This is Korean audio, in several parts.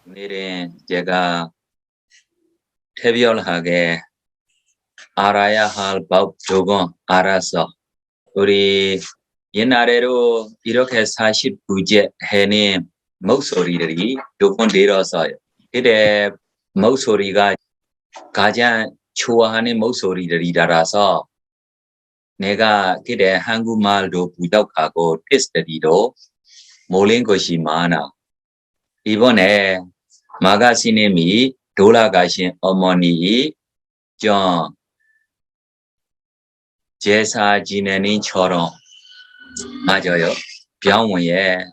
오늘은 제가 특별하게 알아야 할 법 조금 알아서 우리 옛날에로 이렇게 49제 해는 목소리들이 조금 들었어요. 그때 목소리가 가장 좋아하는 목소리들이라서 내가 그때 한국말도 부족하고 테스트도 모르는 것이 많아. 이번에 마가시님이 돌아가신 어머니 좀 제사 지내는 처럼 맞아요. 병원에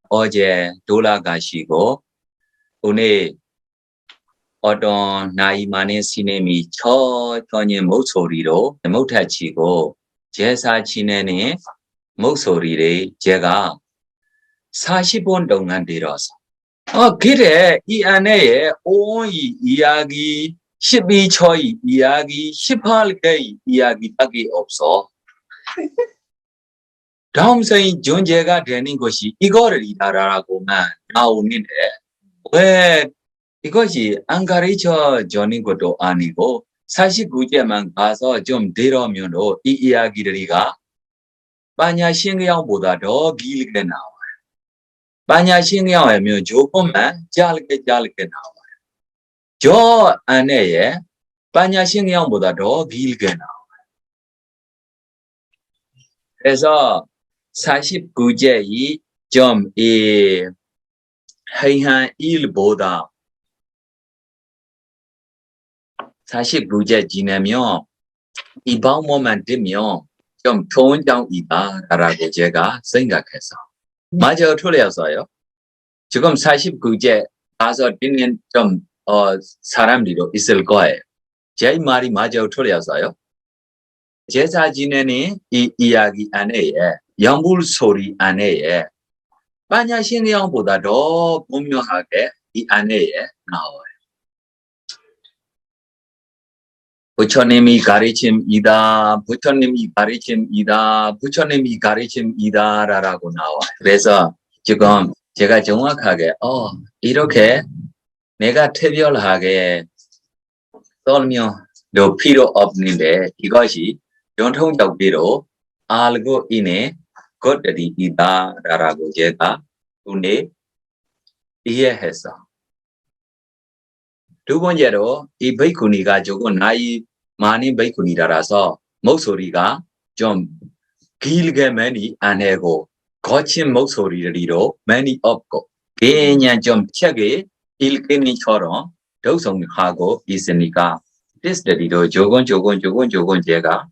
어제 돌아가시고 오늘 어떤 나이 많은 스님이 천천히 목소리로 못하치고 제사 지내는 목소리를 제가 40분 동안 들었어. 그래 이 안에 5의 이야기 12초의 이야기 18개의 이야기밖에 없어. 다음 생이 존재가 되는 것이 이거를 이다라고만 나오는데 왜 이것이 안 가르쳐 주는 것도 아니고 49제만 가서 좀 들으면 이 이야기들이가 반야신경보다 더 길게 나와요. 반야신경이면 조금만 짧게 나와요. 저 안에 반야신경보다 더 길게 나와요. 그래서 49제의 좀 이 해한 일보다 49제 지내면 이 방법만 되면 좀 좋은 점이다라고 제가 생각해서 맞아 틀렸어요. 지금 49제 가서 듣는 좀 사람들도 있을 거예요. 제 말이 맞아 틀렸어요. 제사 지내는 이 이야기 안에 영불 소리 안에 반야신경보다 더 분명하게 이 안에 나와요. 부처님이 가르침이다, 부처님이 가르침이다, 부처님이 가르침이다라고 나와요. 그래서 지금 제가 정확하게 이렇게 내가 특별하게 설명도 필요 없는데 이것이 전통적으로 알고 있는 것들이 있다라고 제가 오늘 이해했어. 두 번째로 이 베이쿠니가 조금 나이 많은 베이쿠니라서 목소리가 좀 길게 많이 안 하고 거친 목소리로 많이 없고 그냥 좀 책에 읽기는처럼 독성하고 있으니까 테스트도 조금 제가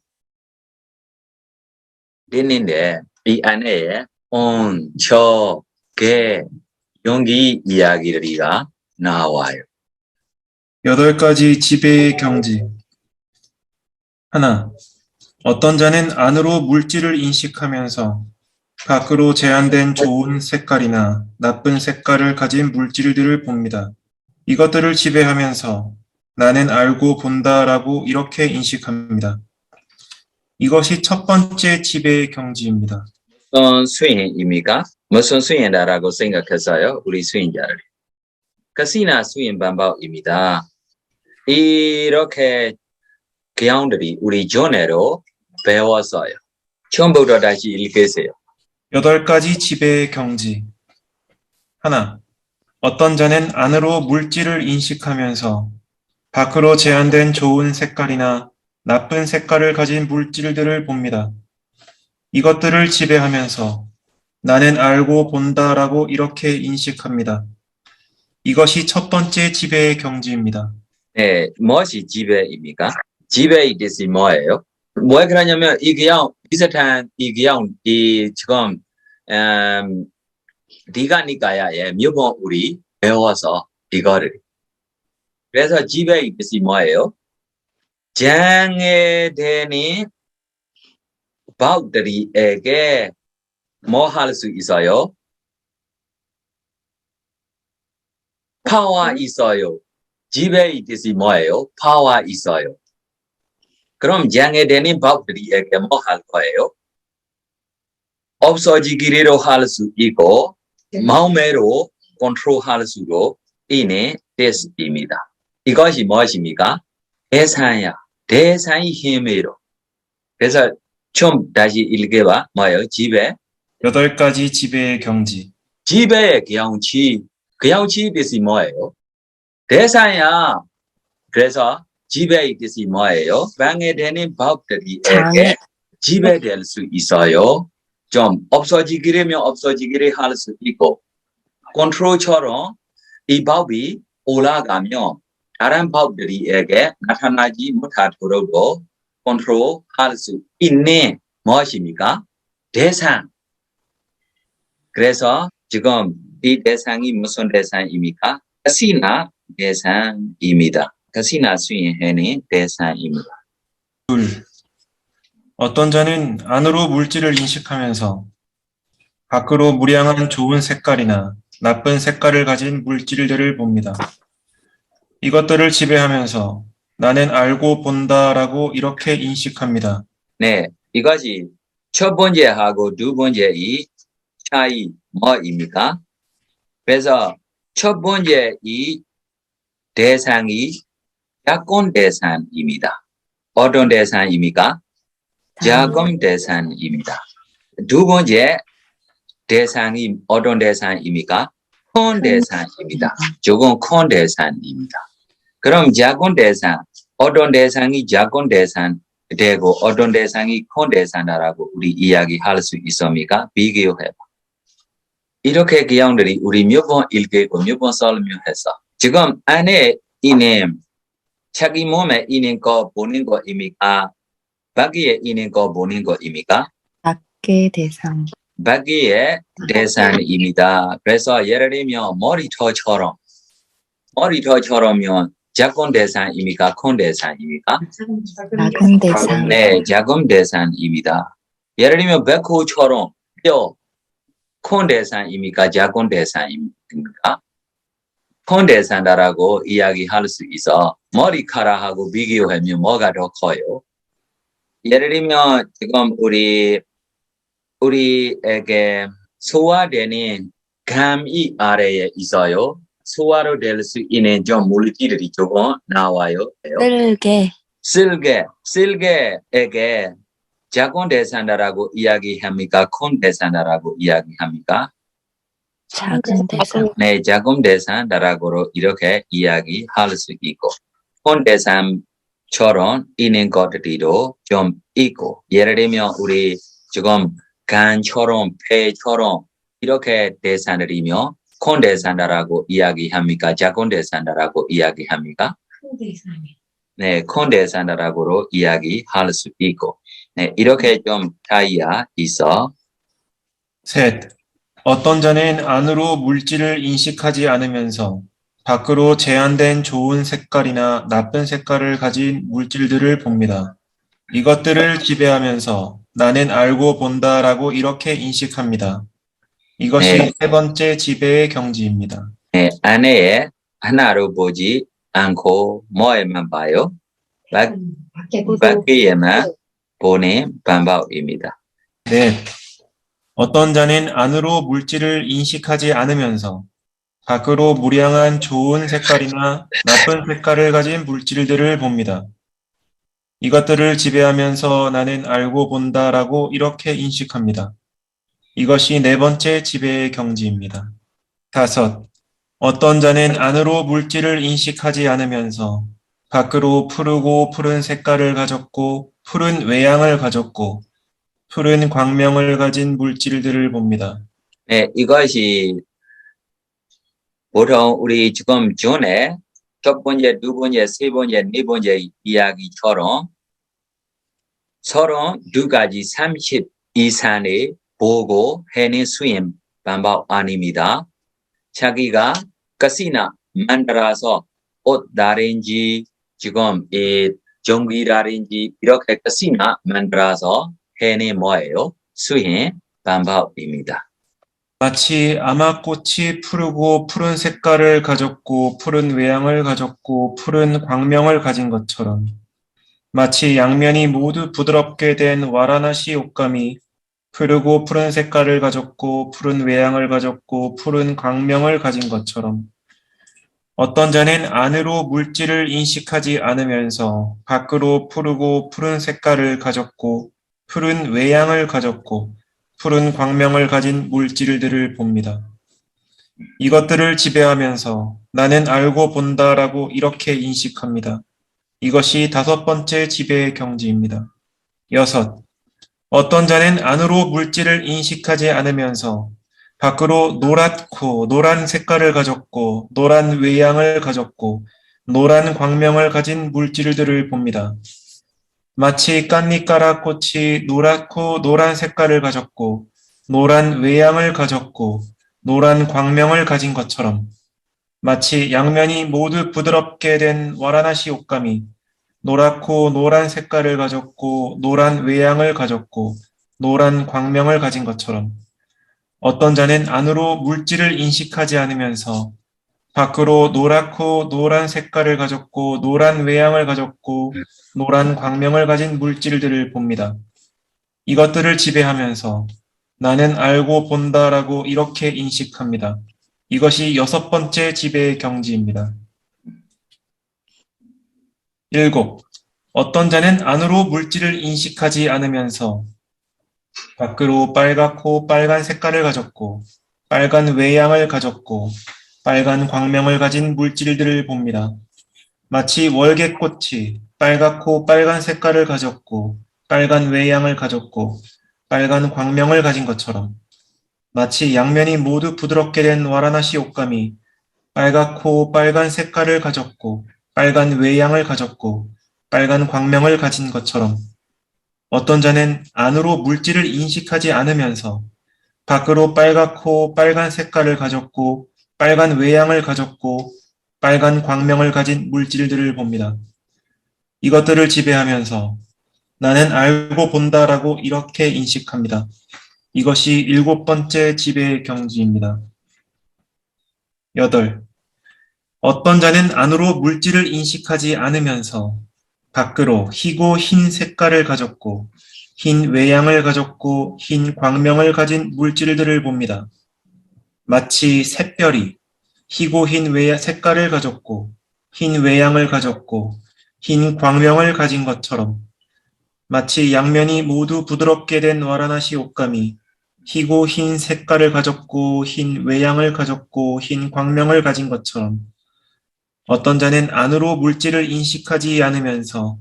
듣는데 이 안에 온, 저, 개, 용기 이야기들이가 나와요. 8가지 지배의 경지. 하나, 어떤 자는 안으로 물질을 인식하면서 밖으로 제한된 좋은 색깔이나 나쁜 색깔을 가진 물질들을 봅니다. 이것들을 지배하면서 나는 알고 본다라고 이렇게 인식합니다. 이것이 첫 번째 지배의 경지입니다. 무슨 수행입니까? 무슨 수행이라고 생각했어요? 우리 수행자를. 가시나 수행 방법입니다. 이렇게 교양들이 우리 전에로 배웠어요. 처음부터 다시 읽으세요. 8가지 지배의 경지. 하나, 어떤 자는 안으로 물질을 인식하면서 밖으로 제한된 좋은 색깔이나 나쁜 색깔을 가진 물질들을 봅니다. 이것들을 지배하면서 나는 알고 본다라고 이렇게 인식합니다. 이것이 첫 번째 지배의 경지입니다. 네, 무엇이 지배입니까? 지배의 뜻이 뭐예요? 뭐 그러냐면 이 교양 비슷한 이 교양 이 지금 디가니까야의 묘본 우리 배워서 이거를 그래서 지배의 뜻이 뭐예요? 장애되는 바우들이에게 뭐 할 수 있어요? 파워 있어요. 지배의 뜻이 뭐예요? 파워 있어요. 그럼 장애되는 바우들이에게 뭐 할 거예요? 없어지기로 할 수 있고 마음으로 컨트롤할 수도 이네 데스입니다. 이것이 무엇입니까? 대상이야. 대상이 힘이로. 그래서 좀 다시 읽어봐. 뭐예요? 지배. 8가지 지배의 경지. 지배의 경치 뜻이 뭐예요? 대상이야. 그래서 지배의 뜻이 뭐예요? 방해되는 법들에게 장애. 지배될 수 있어요. 좀 없어지기라면 없어지기를 할 수 있고, 컨트롤처럼 이 법이 올라가면 다른 법들에게 나타나지 못하도록 컨트롤할 수 있는 무엇입니까? 대상. 그래서 지금 이 대상이 무슨 대상입니까? 가시나 대상입니다. 가시나 수행하는 대상입니다. 어떤 자는 안으로 물질을 인식하면서 밖으로 무량한 좋은 색깔이나 나쁜 색깔을 가진 물질들을 봅니다. 이것들을 지배하면서 나는 알고 본다라고 이렇게 인식합니다. 네, 이것이 첫 번째하고 두 번째의 차이 뭐입니까? 그래서 첫 번째 이 대상이 작은 대상입니다. 어떤 대상입니까? 작은 대상입니다. 두 번째 대상이 어떤 대상입니까? 큰 대상입니다. 조금 큰 대상입니다. 그럼 작은 대상, 어떤 대상이 작은 대상 되고 어떤 대상이 큰 대상이라고 우리 이야기할 수 있습니까? 비교해봐. 이렇게 기형들이 우리 몇 번 읽고 몇 번 설명했어. 지금 안에 있는 자기 몸에 있는 거 보는 거입니까? 밖에 있는 거 보는 거입니까? 밖의 대상. 밖의 대상입니다. 그래서 예를 들면 머리털처럼면 작은 대상입니까? 큰 대상입니까? 작은 대상. 네, 작은 대상입니다. 예를 들면 백호처럼 뼈, 큰 대상입니까? 작은 대상입니까? 큰 대상이라고 이야기할 수 있어. 머리카락하고 비교하면 뭐가 더 커요? 예를 들면 지금 우리에게 소화되는 감이 아래에 있어요. 소화로 될 수 있는 좀 물질들이 조금 나와요. 쓸개에게 작은 대상이라고 이야기합니까? 큰 대상이라고 이야기합니까? 작은 대상. 네, 작은 대상이라고 이렇게 이야기할 수 있고, 큰 대상처럼 있는 것들도 좀 있고, 예를 들면 우리 지금 간처럼 폐처럼 이렇게 대상이며 큰 대상이라고 이야기합니까? 작은 대상이라고 이야기합니까? 네, 큰 대상이라고 이야기할 수 있고, 네, 이렇게 좀 차이가 있어. 셋. 어떤 자는 안으로 물질을 인식하지 않으면서 밖으로 제한된 좋은 색깔이나 나쁜 색깔을 가진 물질들을 봅니다. 이것들을 지배하면서 나는 알고 본다라고 이렇게 인식합니다. 이것이 네. 세 번째 지배의 경지입니다. 네, 안에 하나로 보지 않고 뭐에만 봐요? 밖에만 보는 방법입니다. 넷. 어떤 자는 안으로 물질을 인식하지 않으면서 밖으로 무량한 좋은 색깔이나 나쁜 색깔을 가진 물질들을 봅니다. 이것들을 지배하면서 나는 알고 본다라고 이렇게 인식합니다. 이것이 네 번째 지배의 경지입니다. 다섯. 어떤 자는 안으로 물질을 인식하지 않으면서 밖으로 푸르고 푸른 색깔을 가졌고 푸른 외양을 가졌고 푸른 광명을 가진 물질들을 봅니다. 네, 이것이 보통 우리 지금 전에 첫 번째, 두 번째, 세 번째, 네 번째 이야기처럼 32가지 30 이상의 보고 해는 수행 방법 아닙니다. 자기가 가시나 만들어서 옷다든지 지금 이 전기라든지 이렇게 가시나 만들어서 해는 뭐예요? 수행 방법입니다. 마치 아마꽃이 푸르고 푸른 색깔을 가졌고 푸른 외양을 가졌고 푸른 광명을 가진 것처럼 마치 양면이 모두 부드럽게 된 와라나시 옷감이 푸르고 푸른 색깔을 가졌고 푸른 외양을 가졌고 푸른 광명을 가진 것처럼 어떤 자는 안으로 물질을 인식하지 않으면서 밖으로 푸르고 푸른 색깔을 가졌고 푸른 외양을 가졌고 푸른 광명을 가진 물질들을 봅니다. 이것들을 지배하면서 나는 알고 본다라고 이렇게 인식합니다. 이것이 다섯 번째 지배의 경지입니다. 6. 어떤 자는 안으로 물질을 인식하지 않으면서 밖으로 노랗고 노란 색깔을 가졌고 노란 외양을 가졌고 노란 광명을 가진 물질들을 봅니다. 마치 깐니까라 꽃이 노랗고 노란 색깔을 가졌고 노란 외양을 가졌고 노란 광명을 가진 것처럼 마치 양면이 모두 부드럽게 된 와라나시 옷감이 노랗고 노란 색깔을 가졌고 노란 외양을 가졌고 노란 광명을 가진 것처럼 어떤 자는 안으로 물질을 인식하지 않으면서 밖으로 노랗고 노란 색깔을 가졌고 노란 외양을 가졌고 노란 광명을 가진 물질들을 봅니다. 이것들을 지배하면서 나는 알고 본다라고 이렇게 인식합니다. 이것이 여섯 번째 지배의 경지입니다. 7. 어떤 자는 안으로 물질을 인식하지 않으면서 밖으로 빨갛고 빨간 색깔을 가졌고 빨간 외양을 가졌고 빨간 광명을 가진 물질들을 봅니다. 마치 월계꽃이 빨갛고 빨간 색깔을 가졌고 빨간 외양을 가졌고 빨간 광명을 가진 것처럼 마치 양면이 모두 부드럽게 된 와라나시 옷감이 빨갛고 빨간 색깔을 가졌고 빨간 외양을 가졌고 빨간 광명을 가진 것처럼 어떤 자는 안으로 물질을 인식하지 않으면서 밖으로 빨갛고 빨간 색깔을 가졌고 빨간 외양을 가졌고 빨간 광명을 가진 물질들을 봅니다. 이것들을 지배하면서 나는 알고 본다라고 이렇게 인식합니다. 이것이 7번째 지배의 경지입니다. 8. 어떤 자는 안으로 물질을 인식하지 않으면서 밖으로 희고 흰 색깔을 가졌고 흰 외양을 가졌고 흰 광명을 가진 물질들을 봅니다. 마치 샛별이 희고 흰 색깔을 가졌고 흰 외양을 가졌고 흰 광명을 가진 것처럼 마치 양면이 모두 부드럽게 된 와라나시 옷감이 희고 흰 색깔을 가졌고 흰 외양을 가졌고 흰 광명을 가진 것처럼 어떤 자는 안으로 물질을 인식하지 않으면서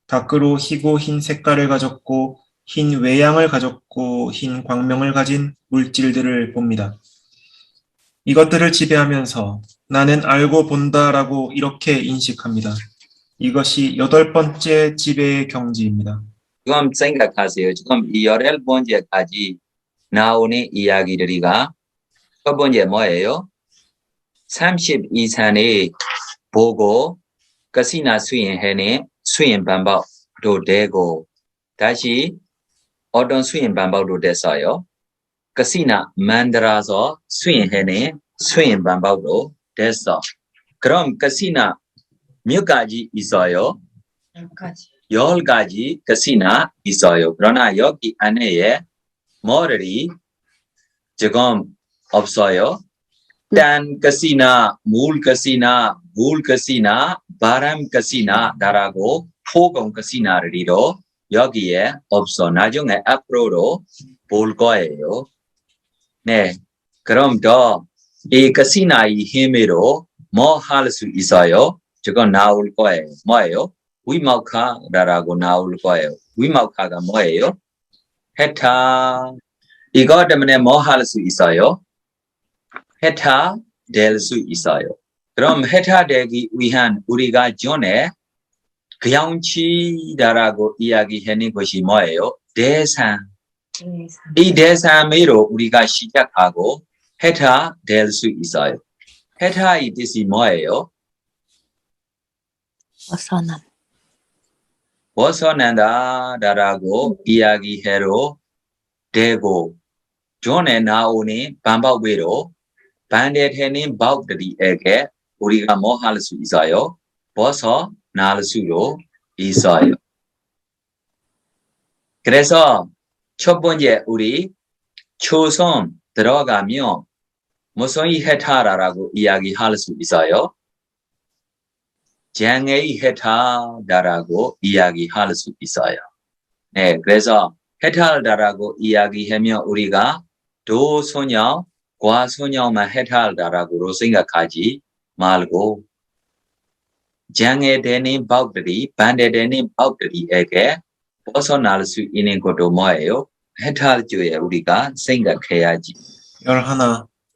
밖으로 희고 흰 색깔을 가졌고 흰 외양을 가졌고 흰 광명을 가진 물질들을 봅니다. 이것들을 지배하면서 나는 알고 본다라고 이렇게 인식합니다. 이것이 8번째 지배의 경지입니다. 지금 생각하세요. 지금 이 11번째까지 나오는 이야기들이가 첫 번째 뭐예요? 32산에 보고 가시나 수행해내 수행 방법도 되고 다시 어떤 수행 방법도 됐어요. 가시나 만들어서 수행해내 수행 방법도 됐어. 그럼 가시나 몇 가지 있어요? 10가지 가시나 있어요. 그러나 여기 안에 뭐들이 지금 없어요. 단 가시나, 물 가시나, 물 가시나, 바람 가시나라고 포공 가시나들이도 여기에 없어. 나중에 앞으로도 볼 거예요. 네, 그럼 더 이 가시나의 힘으로 뭐 할 수 있어요? 지금 나올 거예요. 뭐예요? 위마카라고 나올 거예요. 위마카가 뭐예요? 해타. 이거 때문에 뭐 할 수 있어요? 해타 될 수 있어요. 그럼 해타 되기 위한 우리가 전에 경치다라고 이야기하는 것이 뭐예요? 대상. 이 대상으로 우리가 시작하고 해타 될 수 있어요. 해타의 뜻이 뭐예요? 벗어남. 벗어난다라고 이야기해도 되고 전에 나오는 방법으로 반대되는 법들에게 우리가 뭐 할 수 있어요? 벗어날 수도 있어요. 그래서 첫 번째 우리 초성 들어가면 무슨 해타라고 이야기할 수 있어요? 장애의 해탈다라고 이야기할 수 있어요. 네, 그래서 해탈다라고 이야기하면 우리가 도소녀, 과소녀만 해탈다라고 생각하지 말고 장애되는 법들이 반대되는 법들이에게 벗어날 수 있는 것도 뭐예요? 해탈주에 우리가 생각해야지. 11.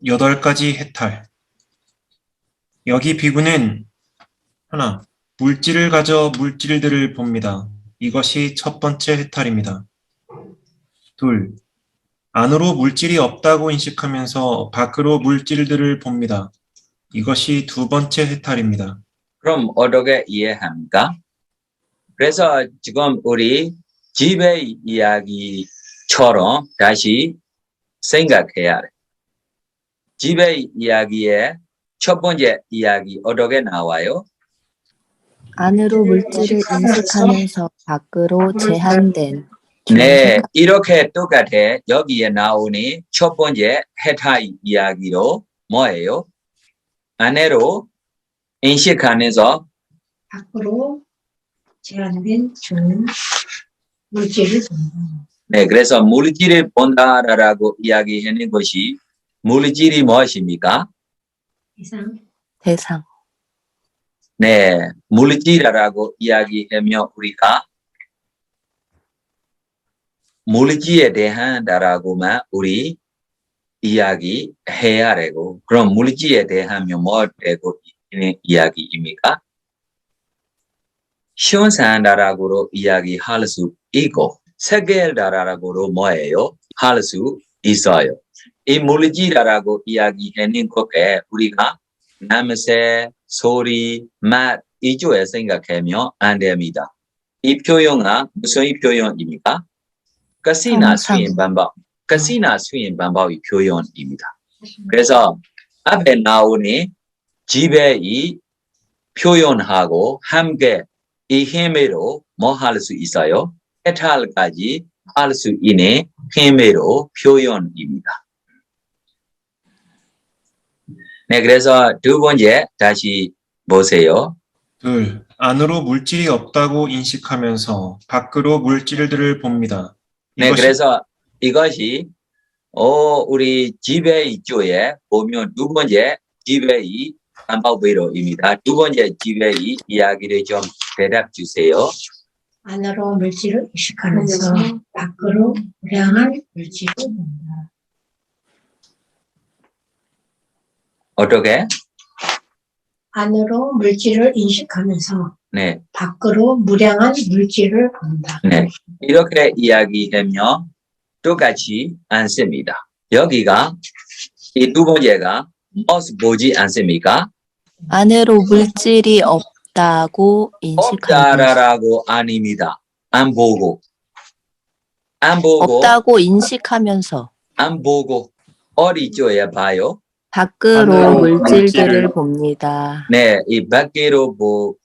8가지 해탈. 여기 비구는 하나, 물질을 가져 물질들을 봅니다. 이것이 첫 번째 해탈입니다. 둘, 안으로 물질이 없다고 인식하면서 밖으로 물질들을 봅니다. 이것이 두 번째 해탈입니다. 그럼 어떻게 이해합니까? 그래서 지금 우리 집의 이야기처럼 다시 생각해야 돼. 집의 이야기의 첫 번째 이야기 어떻게 나와요? 안으로 물질을 인식하면서 밖으로 제한된 네, 이렇게 똑같아. 여기에 나오니 첫 번째 해탈 이야기로 뭐예요? 안으로 인식하면서 밖으로 제한된 좋은 물질을 본다. 네, 그래서 물질을 본다라고 이야기하는 것이 물질이 무엇입니까? 이상 대상. 네, 물질이라고 이야기하면 우리가 물질에 대한다라고만 우리 이야기해야 되고, 그럼 물질에 대하면 뭐 되고 있는 이야기입니까? 현상다라고로 이야기할 수 있고, 세계다라고로 뭐예요? 할 수 있어요. 이 물질이라고 이야기하는 것에 우리가 냄새, 소리, 맛 이쪽에 생각하면 안 됩니다. 이 표현은 무슨 표현입니까? 가시나 수인 반복, 가시나 수인 반복의 표현입니다. 그래서 앞에 나오니 지배의 표현하고 함께 이 힘으로 뭐 할 수 있어요? 해탈까지 할 수 있는 힘으로 표현입니다. 네, 그래서 두 번째 다시 보세요. 둘, 안으로 물질이 없다고 인식하면서 밖으로 물질들을 봅니다. 네, 이것이 그래서 이것이 우리 지배의 쪽에 보면 두 번째 지배의 반복으로입니다. 두 번째 지배의 이야기를 좀 대답 주세요. 안으로 물질을 인식하면서 밖으로 불량한 물질을 본다. 어떻게? 안으로 물질을 인식하면서 네, 밖으로 무량한 물질을 본다. 네. 이렇게 이야기하면 똑같이 않습니다. 여기가 이 두 번째가 보지 않습니까? 안으로 물질이 없다고 인식하면서 없다라고 아닙니다. 안 보고 없다고 인식하면서 안 보고 어디 쪽에 봐요? 밖으로 안으로 물질들을 물질을 봅니다. 네, 이 밖으로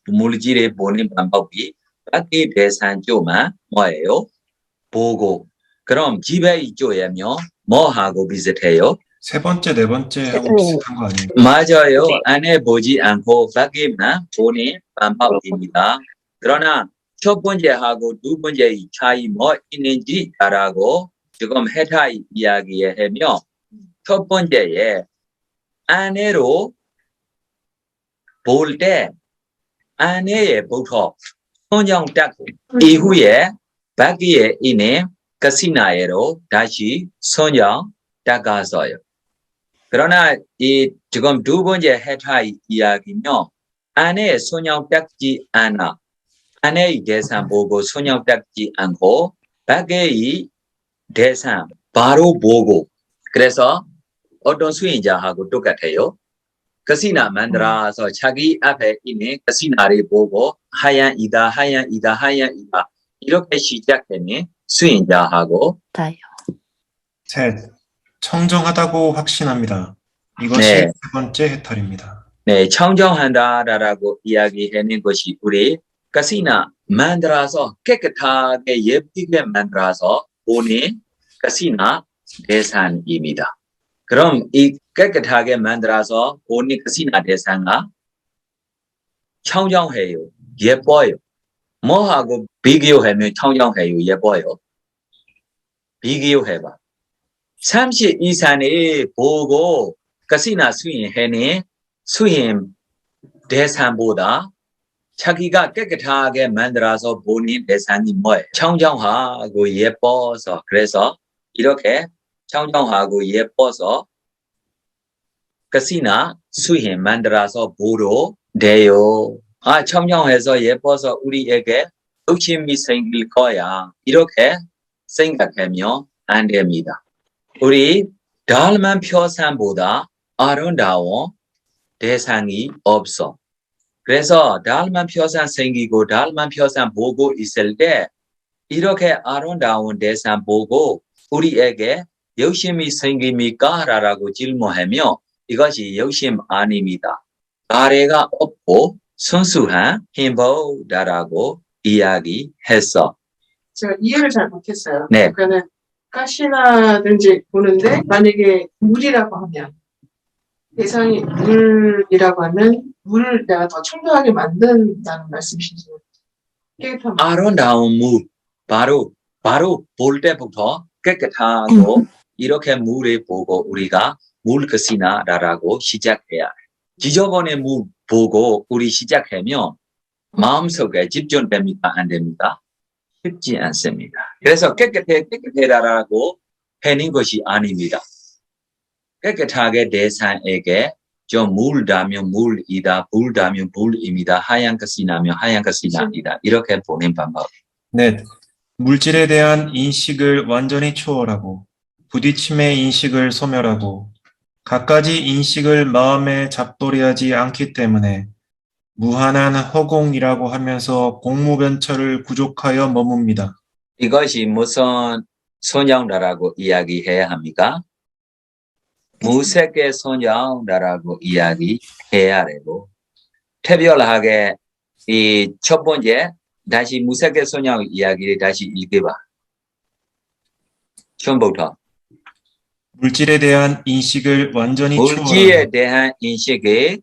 물질을 보는 방법이 밖의 대상 쪽만 뭐예요? 보고. 그럼 집에 이쪽에면 뭐 하고 비슷해요? 세 번째, 네 번째 하고 비슷한 거 아니에요? 맞아요. 안에 보지 않고 밖에만 보는 방법입니다. 그러나 첫 번째하고 두 번째의 차이 뭐 있는지 알아고 지금 해탈 이야기하며 첫 번째에 안으로 볼 때 안에부터 손정 딱 이후에 밖에 있는 가시나에로 다시 손정 닦아서요. 그러나 이 지금 두 번째 해탈 이야기는 안에 손정 닦지 않아. 안의 대상 보고 손정 닦지 않고 밖의 대상 바로 보고. 그래서 어떤 수행자하고 똑같아요. 가시나 만들어서 자기 앞에 있는 가시나를 보고 하얀이다 하얀이다 하얀이다 이렇게 시작되는 수행자하고 다요. 셋, 청정하다고 확신합니다. 이것이 네. 세 번째 해탈입니다. 네, 청정한다라고 이야기하는 것이 우리 가시나 만들어서 깨끗하게 예쁘게 만들어서 보는 가시나 대상입니다. 그럼 이 깨끗하게 만들어서 보는 가시나 대상은 청정해요. 예뻐요. 뭐하고 비교하면 청정해요. 예뻐요. 비교해봐. 30 이상이 보고 가시나 수행해니 수행 대상보다 자기가 깨끗하게 만들어서 보는 대상이 뭐예요? 청정하고 예뻐서 그래서 이렇게 청정하고 예뻐서 가시나 수행 만들어서 보러 돼요. 청정해서 예뻐서 우리에게 욕심이 생길 거야. 이렇게 생각하면 안 됩니다. 우리 달만 표상보다 아름다운 대상이 없어. 그래서 달만 표상 생기고 달만 표상 보고 있을 때 이렇게 아름다운 대상 보고 우리에게 욕심이 생깁니까? 라고 질문하면 이것이 욕심 아닙니다. 아래가 없고 순수한 행복이라고 이야기했어. 제가 이해를 잘 못했어요. 네. 그러니까는 가시나든지 보는데 만약에 물이라고 하면 대상이 물이라고 하면 물을 내가 더 청정하게 만든다는 말씀이신지. 깨끗한 물. 아름다운 물, 바로 볼 때부터 깨끗하고 이렇게 물을 보고 우리가 물 것이나라고 시작해야 해. 지저분한 물 보고 우리 시작하면 마음속에 집중됩니까? 안 됩니까? 쉽지 않습니다. 그래서 깨끗해라고 하는 것이 아닙니다. 깨끗하게 대상에게 좀 물다면 물이다, 불다면 불입니다. 하얀 것이 나면 하얀 것이 납니다. 이렇게 보는 방법. 넷. 물질에 대한 인식을 완전히 초월하고 부딪힘의 인식을 소멸하고 갖가지 인식을 마음에 잡돌이하지 않기 때문에 무한한 허공이라고 하면서 공무변처를 구족하여 머뭅니다. 이것이 무슨 소녀라고 이야기해야 합니까? 무색의 소녀라고 이야기해야 되고 특별하게 이 첫 번째 다시 무색의 소녀 이야기를 다시 읽어봐. 처음부터. 물질에 대한 인식을 완전히 물질에 초월하고 대한 인식이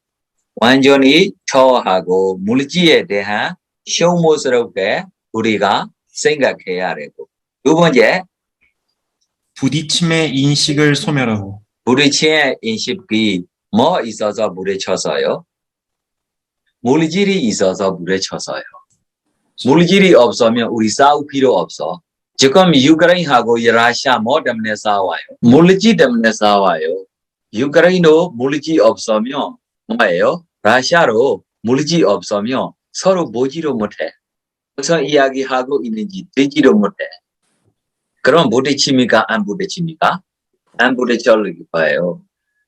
완전히 초월하고 물질에 대한 쇼모스럽게 우리가 생각해야 되고 두 번째 부딪힘의 인식을 소멸하고 부딪힘의 인식이 뭐 있어서 부딪혀서요? 물질이 있어서 부딪혀서요. 물질이 없으면 우리 싸울 필요 없어. 지금 유크레인하고 러시아 뭐 때문에 싸워요? 물질 때문에 싸워요. 유크레인도 물질 없으면 뭐예요? 러시아로 물질 없으면 서로 보지도 못해. 무슨 이야기하고 있는지 듣지도 못해. 그럼 부딪힙니까? 안 부딪힙니까? 안 부딪힐 거예요.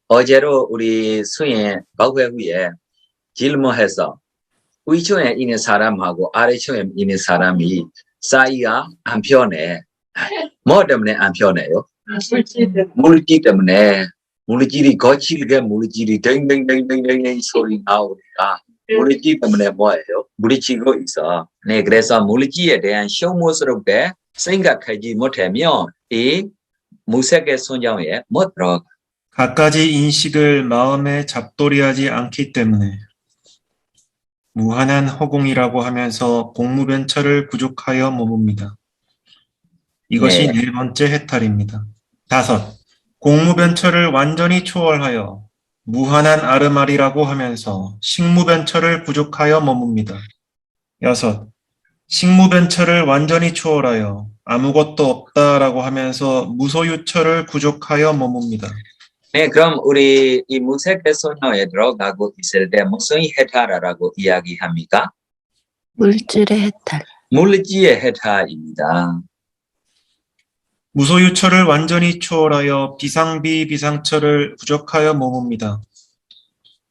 어제로 우리 수행 발회 후에 질문해서 위층에 있는 사람하고 아래층에 있는 사람이 사이가 안 편해. 뭐 때문에 안 편해요? 물질 때문에. 물질 때문에. 물질이 거칠게 물질이 댕댕댕댕댕 소리 나오니까 물질 때문에 뭐예요? 부딪히고 있어. 네, 그래서 물질에 대한 쇼모스럽게 생각하지 못하면 이 무색의 소녀에 못 들어가. 갖가지 인식을 마음에 잡돌이하지 않기 때문에 무한한 허공이라고 하면서 공무변처를 구족하여 머뭅니다. 이것이 네 번째 해탈입니다. 다섯. 공무변처를 완전히 초월하여 무한한 아르마리라고 하면서 식무변처를 구족하여 머뭅니다. 여섯. 식무변처를 완전히 초월하여 아무것도 없다라고 하면서 무소유처를 구족하여 머뭅니다. 네, 그럼 우리 이 무색의 소녀에 들어가고 있을 때 무슨 해탈이라고 이야기합니까? 물질의 해탈. 물질의 해탈입니다. 무소유처를 완전히 초월하여 비상비비상처를 구족하여 머뭅니다.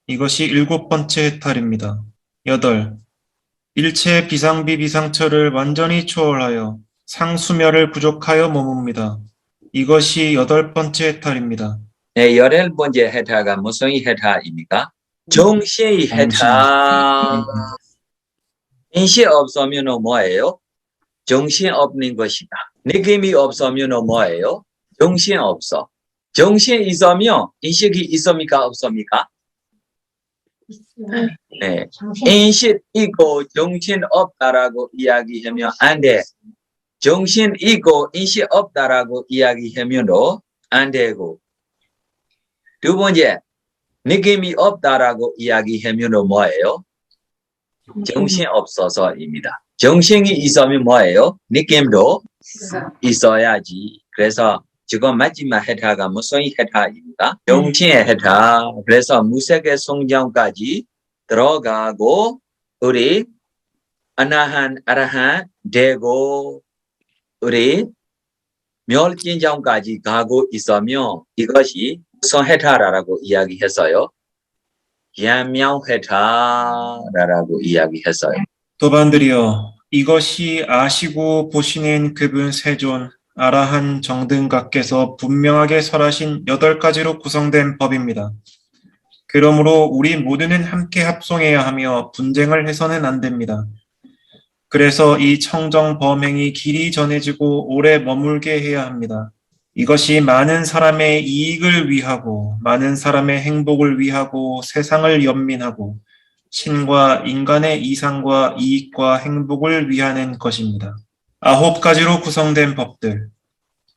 이것이 일곱 번째 해탈입니다. 여덟. 일체 비상비비상처를 완전히 초월하여 상수멸을 구족하여 머뭅니다. 이것이 여덟 번째 해탈입니다. 네, 열한 번째 해탈가 무슨 해탈입니까? 정신의 해탈. 인식 없으면 뭐예요? 정신 없는 것이다. 느낌이 없으면 뭐예요? 정신 없어. 정신 있으면 인식이 있습니까? 없습니까? 네. 정신 인식 있고 정신 없다라고 이야기하면 안 돼. 정신 있고 인식 없다라고 이야기하면도 안 되고. 두 번째, 느낌이 없다라고 이야기하면도 뭐예요? 정신 없어서입니다. 정신이 있으면 뭐예요? 느낌도 있어야지. 그래서 지금 마지막 해타가 무슨 해타입니까? 정신의 해타. 그래서 무색의 성장까지 들어가고 우리 아라한 되고 우리 멸진정까지 가고 있으며 이것이 무슨 해타라고 이야기했어요? 양명해타라고 이야기했어요. 도반들이여, 이것이 아시고 보시는 그분 세존 아라한 정등각께서 분명하게 설하신 8가지로 구성된 법입니다. 그러므로 우리 모두는 함께 합송해야 하며 분쟁을 해서는 안 됩니다. 그래서 이 청정 범행이 길이 전해지고 오래 머물게 해야 합니다. 이것이 많은 사람의 이익을 위하고 많은 사람의 행복을 위하고 세상을 연민하고 신과 인간의 이상과 이익과 행복을 위하는 것입니다. 9가지로 구성된 법들.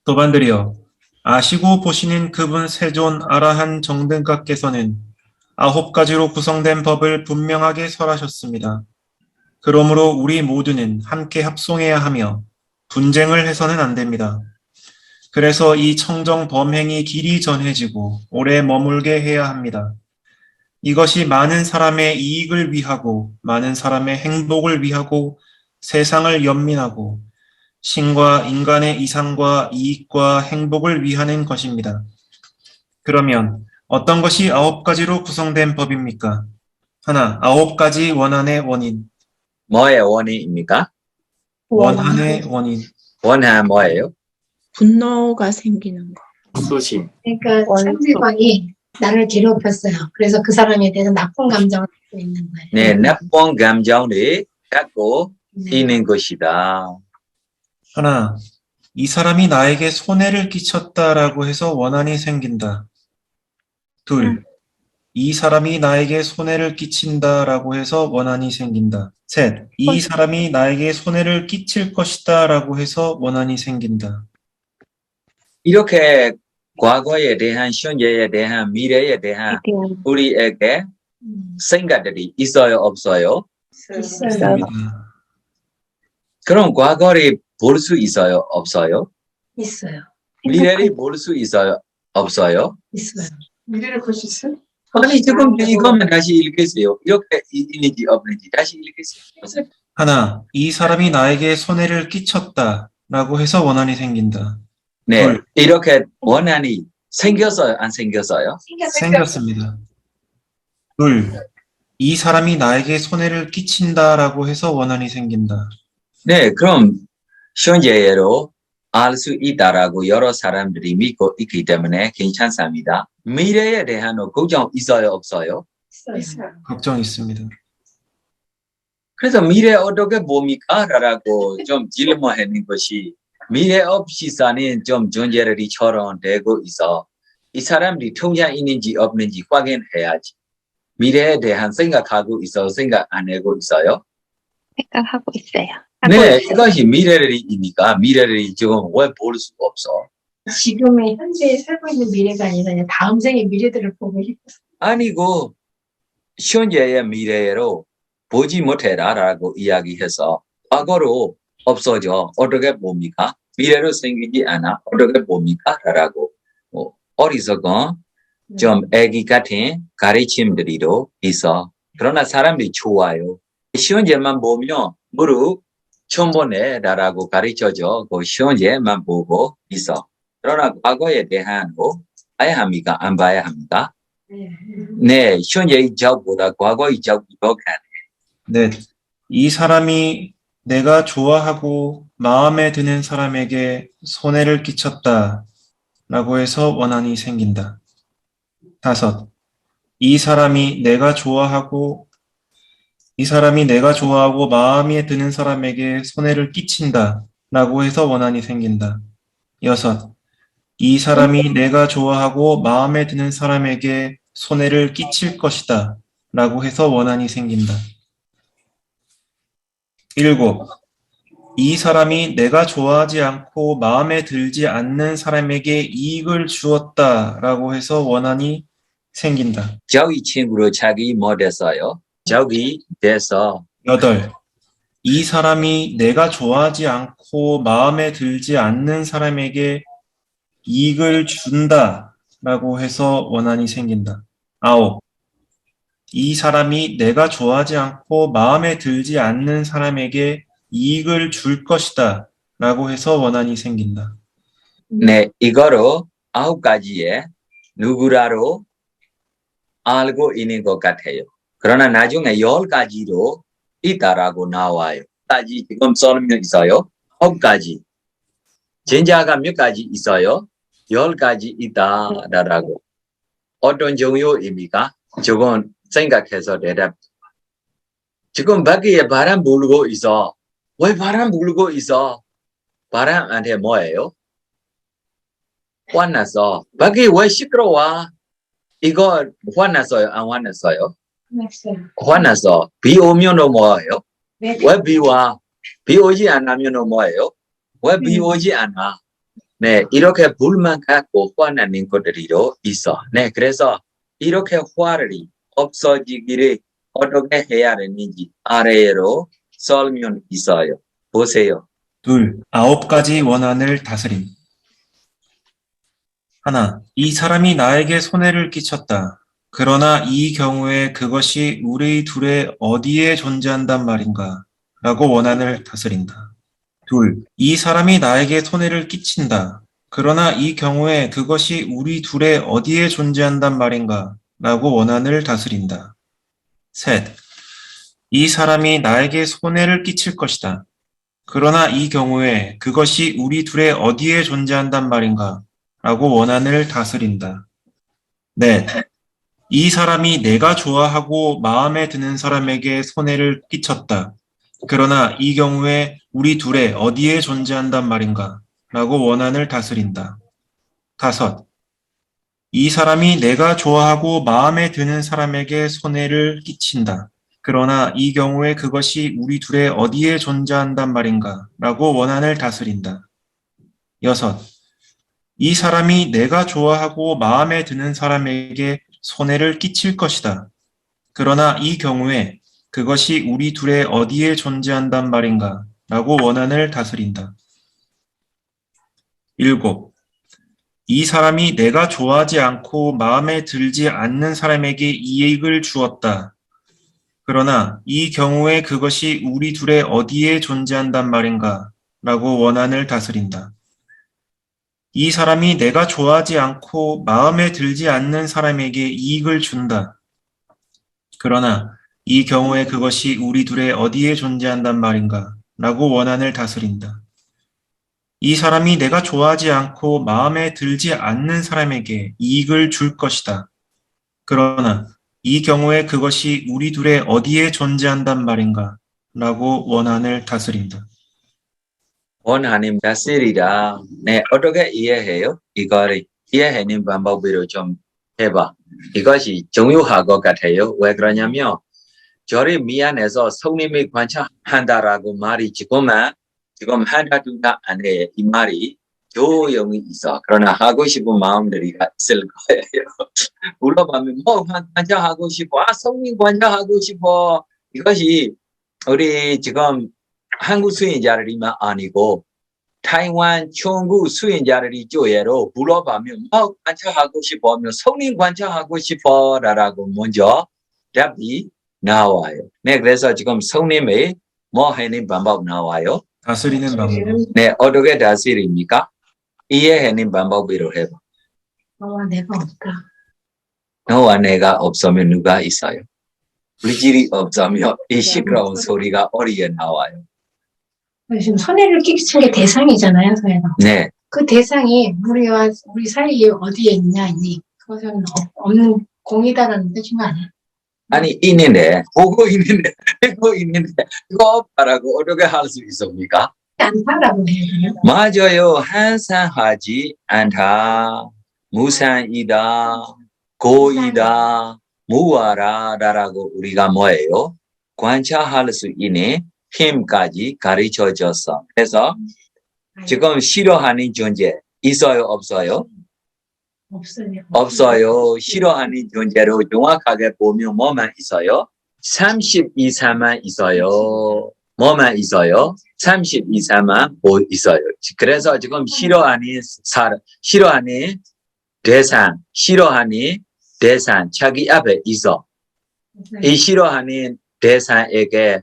도반들이여, 아시고 보시는 그분 세존 아라한 정등각께서는 9가지로 구성된 법을 분명하게 설하셨습니다. 그러므로 우리 모두는 함께 합송해야 하며 분쟁을 해서는 안 됩니다. 그래서 이 청정 범행이 길이 전해지고 오래 머물게 해야 합니다. 이것이 많은 사람의 이익을 위하고 많은 사람의 행복을 위하고 세상을 연민하고 신과 인간의 이상과 이익과 행복을 위하는 것입니다. 그러면 어떤 것이 9가지로 구성된 법입니까? 하나, 9가지 원한의 원인. 뭐의 원인입니까? 원한의 원인. 원한 뭐예요? 분노가 생기는 거. 수심. 그러니까 원수. 상대방이 나를 괴롭혔어요. 그래서 그 사람에 대해서 나쁜 감정을 갖고 있는 거예요. 네, 나쁜 감정을 갖고 네. 있는 것이다. 하나, 이 사람이 나에게 손해를 끼쳤다라고 해서 원한이 생긴다. 둘, 이 사람이 나에게 손해를 끼친다라고 해서 원한이 생긴다. 셋, 이 사람이 나에게 손해를 끼칠 것이다라고 해서 원한이 생긴다. 이렇게 과거에 대한 현재에 대한 미래에 대한 우리에게 생각들이 있어요, 없어요? 있어요. 있습니다. 그럼 과거를 볼 수 있어요, 없어요? 있어요. 미래를 볼 수 있어요, 없어요? 있어요. 미래를 볼 수 있어요? 아니 지금 이거만 다시 읽겠어요. 이렇게 있는지 없는지 다시 읽겠어요. 하나, 이 사람이 나에게 손해를 끼쳤다라고 해서 원한이 생긴다. 네, 둘. 이렇게 원한이 생겼어요, 안 생겼어요? 생겼습니다. 둘, 이 사람이 나에게 손해를 끼친다라고 해서 원한이 생긴다. 네, 그럼 현재로 알 수 있다라고 여러 사람들이 믿고 있기 때문에 괜찮습니다. 미래에 대한 걱정 있어요, 없어요? 있어요. 걱정이 있습니다. 그래서 미래 어떻게 봅니까? 라고 좀 질문하는 것이 미래 없이 사는 좀 존재들이처럼 되고 있어. 이 사람들이 통장 있는지 없는지 확인해야지. 미래에 대한 생각하고 있어, 생각 안 하고 있어요? 생각하고 있어요. 네, 이것이 미래를이니까 미래를 지금 왜 볼 수가 없어? 지금의 현재에 살고 있는 미래가 아니라 그냥 다음 생의 미래들을 보고 싶어서. 아니고 현재의 미래로 보지 못해라라고 이야기해서 과거로 없어져. 어떻게 봅니까? 미래로 생기지 않아. 어떻게 봅니까? 라고 어리석은 좀 애기 같은 가르침들이도 있어. 그러나 사람들이 좋아요. 현재만 보면 무릎 천번에라고 가르쳐줘. 그 현재만 보고 있어. 그러나 과거에 대한 거 봐야 합니까? 안 봐야 합니까? 네, 현재의 적보다 과거의 적이 더 강해. 네, 이 사람이 내가 좋아하고 마음에 드는 사람에게 손해를 끼쳤다라고 해서 원한이 생긴다. 다섯, 이 사람이 내가 좋아하고 마음에 드는 사람에게 손해를 끼친다라고 해서 원한이 생긴다. 여섯, 이 사람이 내가 좋아하고 마음에 드는 사람에게 손해를 끼칠 것이다 라고 해서 원한이 생긴다. 7. 이 사람이 내가 좋아하지 않고 마음에 들지 않는 사람에게 이익을 주었다 라고 해서 원한이 생긴다. 저기 친구로 자기 뭐 됐어요? 저기 돼서 8. 이 사람이 내가 좋아하지 않고 마음에 들지 않는 사람에게 이익을 준다 라고 해서 원한이 생긴다. 9. 이 사람이 내가 좋아하지 않고 마음에 들지 않는 사람에게 이익을 줄 것이다 라고 해서 원한이 생긴다. 네, 이거로 9가지의 누구라로 알고 있는 것 같아요. 그러나 나중에 10가지로 있다라고 나와요. 까지 지금 설명 있어요. 9가지. 진짜가 몇 가지 있어요? 10가지 있다라고. 어떤 종류입니까? 저건 생각해서 대답. 지금 밖에 바람 불고 있어. 왜 바람 불고 있어? 바람한테 뭐예요? 화났어. 밖에 왜 시끄러워? 이거 화났어요? 안 화났어요? 화났어. 비 오면 뭐예요? 네. 왜 비 와? 비 오지 않으면 뭐예요? 왜 비 오지 않아? 네, 이렇게 불만 갖고 화나는 것들이도 있어. 네, 그래서 이렇게 화를 없어지기를 어떻게 해야 되는지 아래로 설명 있어요. 보세요. 2. 9가지 원한을 다스림. 1. 이 사람이 나에게 손해를 끼쳤다. 그러나 이 경우에 그것이 우리 둘의 어디에 존재한단 말인가? 라고 원한을 다스린다. 2. 이 사람이 나에게 손해를 끼친다. 그러나 이 경우에 그것이 우리 둘의 어디에 존재한단 말인가? 라고 원한을 다스린다. 3. 이 사람이 나에게 손해를 끼칠 것이다. 그러나 이 경우에 그것이 우리 둘의 어디에 존재한단 말인가? 라고 원한을 다스린다. 4. 이 사람이 내가 좋아하고 마음에 드는 사람에게 손해를 끼쳤다. 그러나 이 경우에 우리 둘의 어디에 존재한단 말인가? 라고 원한을 다스린다. 5. 이 사람이 내가 좋아하고 마음에 드는 사람에게 손해를 끼친다. 그러나 이 경우에 그것이 우리 둘의 어디에 존재한단 말인가? 라고 원한을 다스린다. 6. 이 사람이 내가 좋아하고 마음에 드는 사람에게 손해를 끼칠 것이다. 그러나 이 경우에 그것이 우리 둘의 어디에 존재한단 말인가? 라고 원한을 다스린다. 7. 이 사람이 내가 좋아하지 않고 마음에 들지 않는 사람에게 이익을 주었다. 그러나 이 경우에 그것이 우리 둘의 어디에 존재한단 말인가? 라고 원한을 다스린다. 이 사람이 내가 좋아하지 않고 마음에 들지 않는 사람에게 이익을 준다. 그러나 이 경우에 그것이 우리 둘의 어디에 존재한단 말인가? 라고 원한을 다스린다. 이 사람이 내가 좋아하지 않고 마음에 들지 않는 사람에게 이익을 줄 것이다. 그러나 이 경우에 그것이 우리 둘의 어디에 존재한단 말인가? 라고 원한을 다스린다. 원하는 다스리다. 네, 어떻게 이해해요? 이거를 이해하는 방법으로 좀 해봐. 이것이 중요한 것 같아요. 왜 그러냐면 저를 미안해서 성님이 관찰한다라고 말이 지금 한다 두다 안에 이 말이 조용히 있어. 그러나 하고 싶은 마음들이 있을 거예요. 물어보면 뭐 관찰하고 싶어? 성님 관찰하고 싶어. 이것이 우리 지금 한국 수행자들이만 아니고 타이완 중국 수행자들이 교회로 물어보면 뭐 관찰하고 싶으면 성님 관찰하고 싶어라고 먼저 답이 나와요. 네, 그래서 지금 성님의 뭐 하는 방법 나와요? 다스리는 방법. 네, 어떻게 다스립니까? 이해하는 방법으로 해봐. 너와 내가 없다. 너와 내가 없으면 누가 있어요? 물질이 없으면 이 시끄러운 소리가 어디에 나와요? 지금 손해를 끼친 게 대상이잖아요, 소혜가. 네, 그 대상이 우리 사이에 어디에 있냐니 그것은 없는 공이다라는 뜻인 거 아니에요? 아니 있는데 보고 있는데 보고 있는데 이거 없다라고 어떻게 할 수 있습니까? 않다라고 해요. 맞아요. 항상 하지 않다. 무상이다. 고이다. 무와라라고 우리가 뭐예요? 관찰할 수 있는 힘까지 가르쳐줬어. 그래서 지금 싫어하는 존재 있어요, 없어요? 없어요. 없어요. 싫어하는 존재로 정확하게 보면 뭐만 있어요? 30 이상만 있어요. 뭐만 있어요? 30 이상만 있어요. 그래서 지금 싫어하는 사람, 싫어하는 대상 자기 앞에 있어. 이 싫어하는 대상에게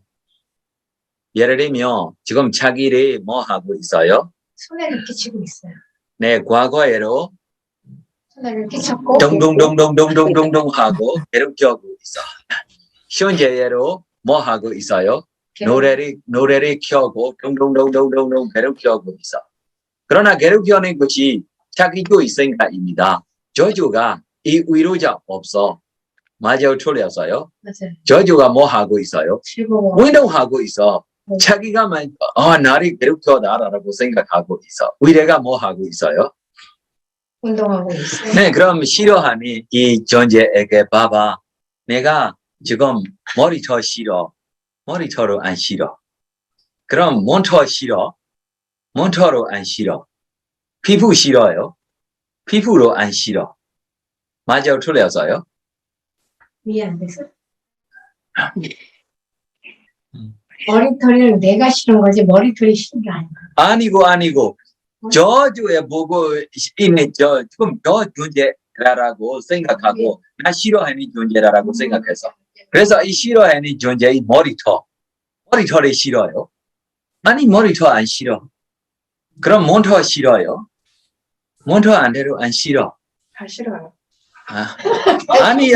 예를 들면 지금 자기를 뭐 하고 있어요? 손해를 끼치고 있어요. 네, 과거에로 손해를 끼쳤고 동동동동동동동동 하고 괴롭히고 있어. 현재로 뭐 하고 있어요? 노래를 켜고 동동동동동동 괴롭히고 있어. 그러나 괴롭히는 것이 자기도 있으니까입니다. 저주가 이 위로자 없어. 맞아요, 틀렸어요. 맞아요. 저주가 뭐 하고 있어요? 즐거워. 운동하고 있어. 자기가 나를 괴롭혀다라고 생각하고 있어. 위로가 뭐 하고 있어요? 운동하고 있어요. 네, 그럼 싫어하는 이 존재에게 봐봐. 내가 지금 머리털 싫어. 머리털로 안 싫어. 그럼 몸털 싫어. 몸털로 안 싫어. 피부 싫어요. 피부로 안 싫어. 맞아요, 틀렸어요? 이해 안 돼서? 머리털을 내가 싫은 거지 머리털이 싫은 게 아니야. 아니고. 저주에 보고 있는 지금 저 존재라고 생각하고 나 싫어하는 존재라고 생각해서. 그래서 이 싫어하는 존재의 머리털이 싫어요. 아니, 머리털 안 싫어. 그럼 몸털 싫어요. 몸털 안대로 안 싫어. 다 싫어요. 아니.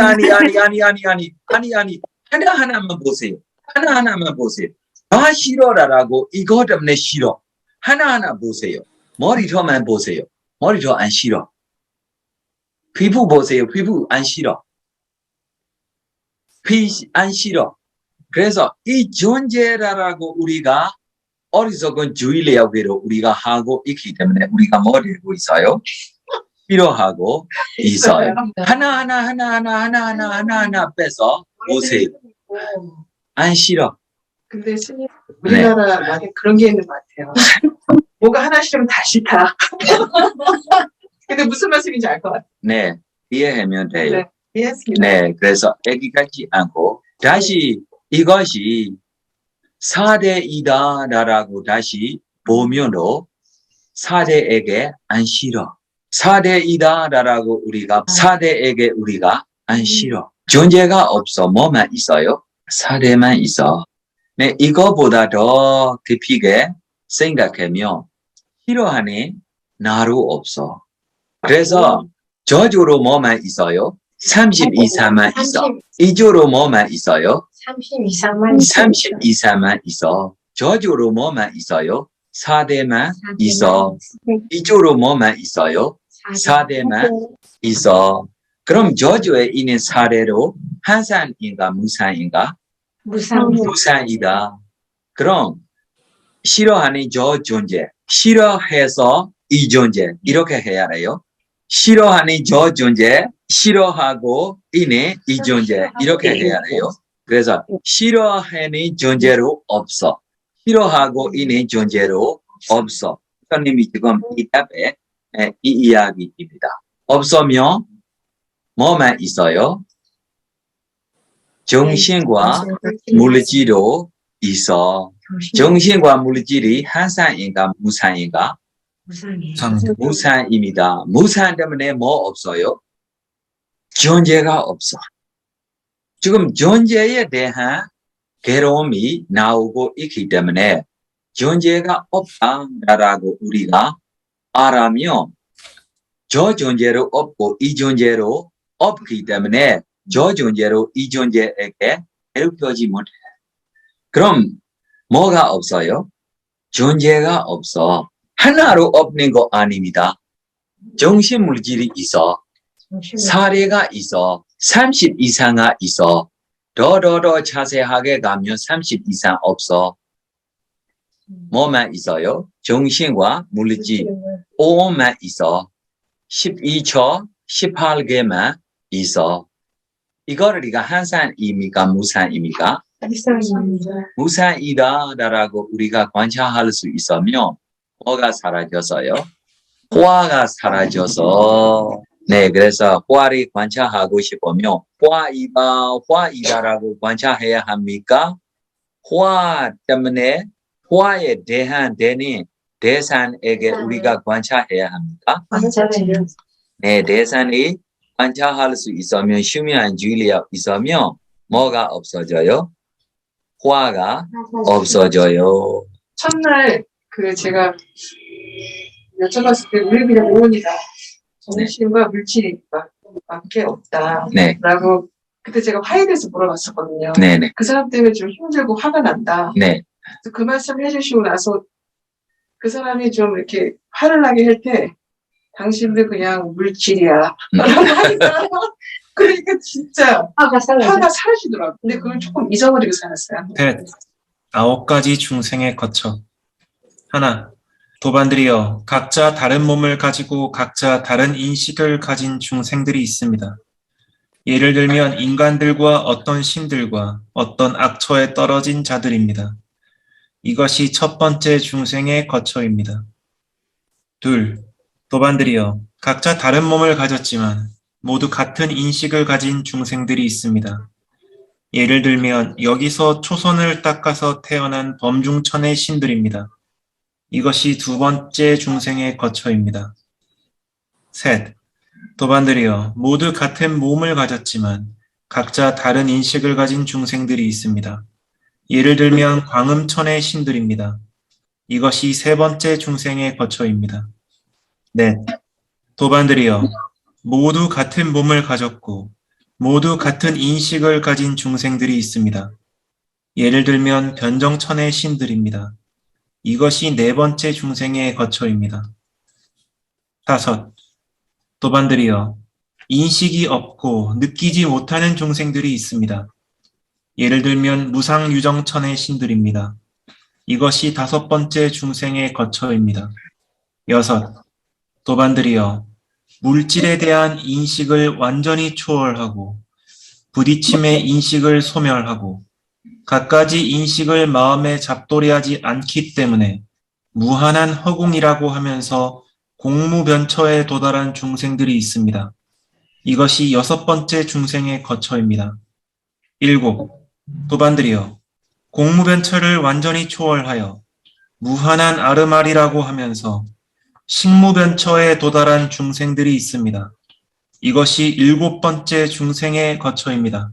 하나하나만 보세요. 하나하나만 보세요. 다 싫어라고 이거 때문에 싫어. 하나하나 보세요. 머리털만 보세요. 머리털 안 싫어. 피부 보세요. 피부 안 싫어. 피 안 싫어. 그래서 이 존재라고 우리가 어리석은 주의력으로 우리가 하고 있기 때문에 우리가 뭐 되고 있어요? 싫어하고 있어요. 하나하나 빼서 보세요. 안 싫어. 근데 스님 우리나라 말에 그런 게 있는 것 같아요. 뭐가 하나 싫으면 다 싫다. 근데 무슨 말씀인지 알 것 같아요. 네, 이해하면 돼요. 네, 이해했습니다. 네, 그래서 애기 같지 않고 다시 이것이 4대이다라고 다시 보면도 4대에게 안 싫어. 4대이다라고 우리가 4대에게 우리가 안 싫어. 존재가 없어. 뭐만 있어요? 4대만 있어. 네, 이거보다 더 깊이게 생각하면 싫어하는 나로 없어. 그래서 저주로 뭐만 있어요? 30 이상만 있어. 이주로 뭐만 있어요? 30 이상만 있어요. 30 이상만 있어. 저주로 뭐만 있어요? 4대만 있어. 이주로 뭐만 있어요? 4대만 있어. 그럼 저주에 있는 4대로 한산인가 무산인가? 무산이다. 그럼 싫어하는 저 존재, 싫어해서 이 존재 이렇게 해야 해요. 싫어하는 저 존재, 싫어하고 있는 이 존재 이렇게 해야 해요. 그래서 싫어하는 존재로 없어. 싫어하고 있는 존재로 없어. 선생님이 지금 이 답에 이 이야기입니다. 없으면 뭐만 있어요? 정신과 물질로 있어. 정신과 물질이 한산인가 무산인가? 무산입니다. 무산 때문에 뭐 없어요? 존재가 없어. 지금 존재에 대한 괴로움이 나오고 있기 때문에 존재가 없다라고 우리가 알아면 저 존재로 없고 이 존재로 없기 때문에 저 존재로 이 존재에게 괴롭혀지 못해. 그럼 뭐가 없어요? 존재가 없어. 하나로 없는 거 아닙니다. 정신 물질이 있어. 사례가 있어. 30 이상가 있어. 더 자세하게 가면 30 이상 없어. 뭐만 있어요? 정신과 물질 5만 있어. 12초 18개만 있어. 이거를 우리가 한산입니까? 무산입니까? 일상입니다. 무산이다라고 우리가 관찰할 수 있으면 뭐가 사라져서요? 화가 사라져서 네, 그래서 화를 관찰하고 싶으면 화이다라고 관찰해야 합니까? 화 때문에 화에 대한 대상에게 우리가 관찰해야 합니까? 맞아요. 네, 대상이 관찰할 수 있으면 중요한 줄리가 있으면 뭐가 없어져요? 화가 없어져요. 첫날 그 제가 여쭤봤을 때 우리 그냥 오온이다. 정신과 물질밖에 없다. 네, 라고 그때 제가 화에 대해서 물어봤었거든요. 네. 그 사람 때문에 좀 힘들고 화가 난다. 네, 그래서 그 말씀 해주시고 나서 그 사람이 좀 이렇게 화를 나게 할 때 당신들 그냥 물질이야. 라고 하니까 그러니까 진짜 화가 사라져. 화가 사라지더라고요. 근데 그걸 조금 잊어버리고 살았어요. 셋. 9가지 중생에 거쳐. 하나. 도반들이여, 각자 다른 몸을 가지고 각자 다른 인식을 가진 중생들이 있습니다. 예를 들면 인간들과 어떤 신들과 어떤 악처에 떨어진 자들입니다. 이것이 첫 번째 중생의 거처입니다. 둘. 도반들이여, 각자 다른 몸을 가졌지만 모두 같은 인식을 가진 중생들이 있습니다. 예를 들면 여기서 초선을 닦아서 태어난 범중천의 신들입니다. 이것이 두 번째 중생의 거처입니다. 셋. 도반들이여, 모두 같은 몸을 가졌지만 각자 다른 인식을 가진 중생들이 있습니다. 예를 들면 광음천의 신들입니다. 이것이 세 번째 중생의 거처입니다. 넷. 도반들이여, 모두 같은 몸을 가졌고 모두 같은 인식을 가진 중생들이 있습니다. 예를 들면 변정천의 신들입니다. 이것이 네 번째 중생의 거처입니다. 다섯. 도반들이여, 인식이 없고 느끼지 못하는 중생들이 있습니다. 예를 들면 무상유정천의 신들입니다. 이것이 다섯 번째 중생의 거처입니다. 여섯. 도반들이여, 물질에 대한 인식을 완전히 초월하고 부딪힘의 인식을 소멸하고 갖가지 인식을 마음에 잡돌이하지 않기 때문에 무한한 허공이라고 하면서 공무변처에 도달한 중생들이 있습니다. 이것이 여섯 번째 중생의 거처입니다. 일곱. 도반들이여, 공무변처를 완전히 초월하여 무한한 아르마리라고 하면서 식무변처에 도달한 중생들이 있습니다. 이것이 일곱 번째 중생의 거처입니다.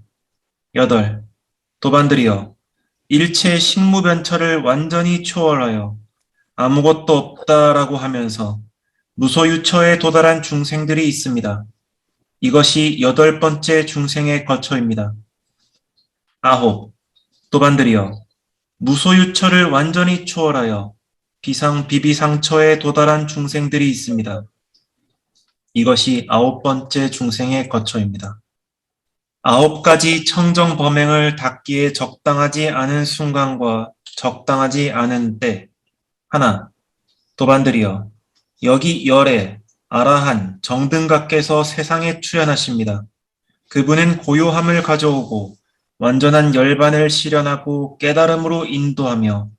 여덟. 도반들이여, 일체 식무변처를 완전히 초월하여 아무것도 없다라고 하면서 무소유처에 도달한 중생들이 있습니다. 이것이 여덟 번째 중생의 거처입니다. 아홉. 도반들이여, 무소유처를 완전히 초월하여 비상비비상처에 도달한 중생들이 있습니다. 이것이 아홉 번째 중생의 거처입니다. 아홉 가지 청정 범행을 닦기에 적당하지 않은 순간과 적당하지 않은 때. 하나. 도반들이여, 여기 열애, 아라한, 정등각께서 세상에 출현하십니다. 그분은 고요함을 가져오고 완전한 열반을 실현하고 깨달음으로 인도하며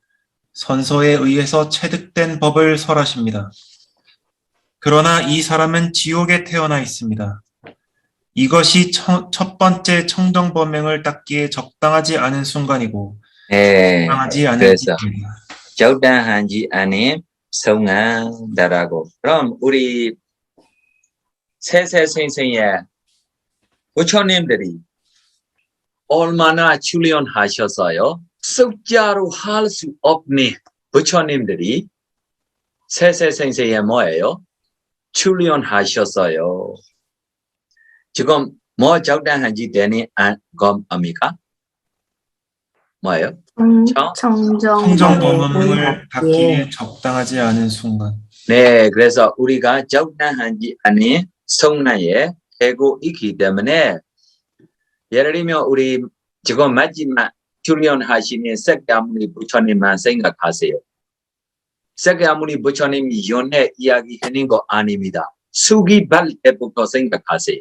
선서에 의해서 체득된 법을 설하십니다. 그러나 이 사람은 지옥에 태어나 있습니다. 이것이 첫 번째 청정 범행을 닦기에 적당하지 않은 순간이고 네, 적당하지 않은 그래서 때입니다. 적당한지 아닌 성한다라고. 그럼 우리 세세 선생의 부처님들이 얼마나 출연하셨어요? 숫자로 할 수 없는 부처님들이 세세 선생의 뭐예요? 출연하셨어요. 지금 뭐 적당한지 되니 겁니까? 뭐예요? 청정 범행을 닦기에 적당하지 않은 순간. 네, 그래서 우리가 적당한지 아닌 성나에 되고 있기 때문에 예를 들면 우리 지금 마지막 출연하시는 석가모니 부처님만 생각하세요. 석가모니 부처님이 연애 이야기하는 거 아닙니다. 수기발 때부터 생각하세요.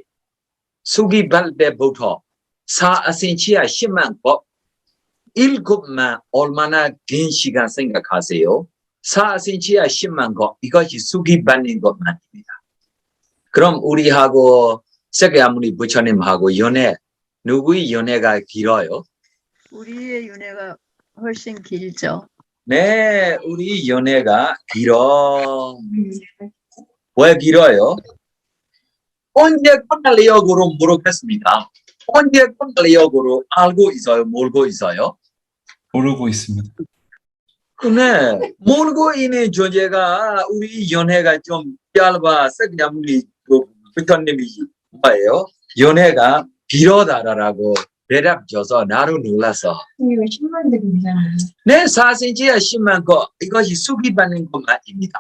수기발 때부터 사아센치야 10만 법 7만 얼마나 긴 시간 생각하세요? 사아센치야 10만 것 이것이 수기 받는 것만입니다. 그럼 우리하고 세계아무리 부처님하고 연애 누구의 연애가 길어요? 우리의 윤회가 훨씬 길죠. 네, 우리 연애가 길어. 왜 길어요? 언제 끝날려고로 모르겠습니다. 언제 끝날려고로 알고 있어요? 모르고 있어요? 모르고 있습니다. 근데 모르고 있는 존재가 우리 연애가 좀 짧아 세계아무리 부처님이 뭐예요? 연애가 길어다라고 대답 줘서 나를 놀라서 이거 10만 대이잖아요. 내 4cm야 10만 거 이것이 수기 받는 것만입니다.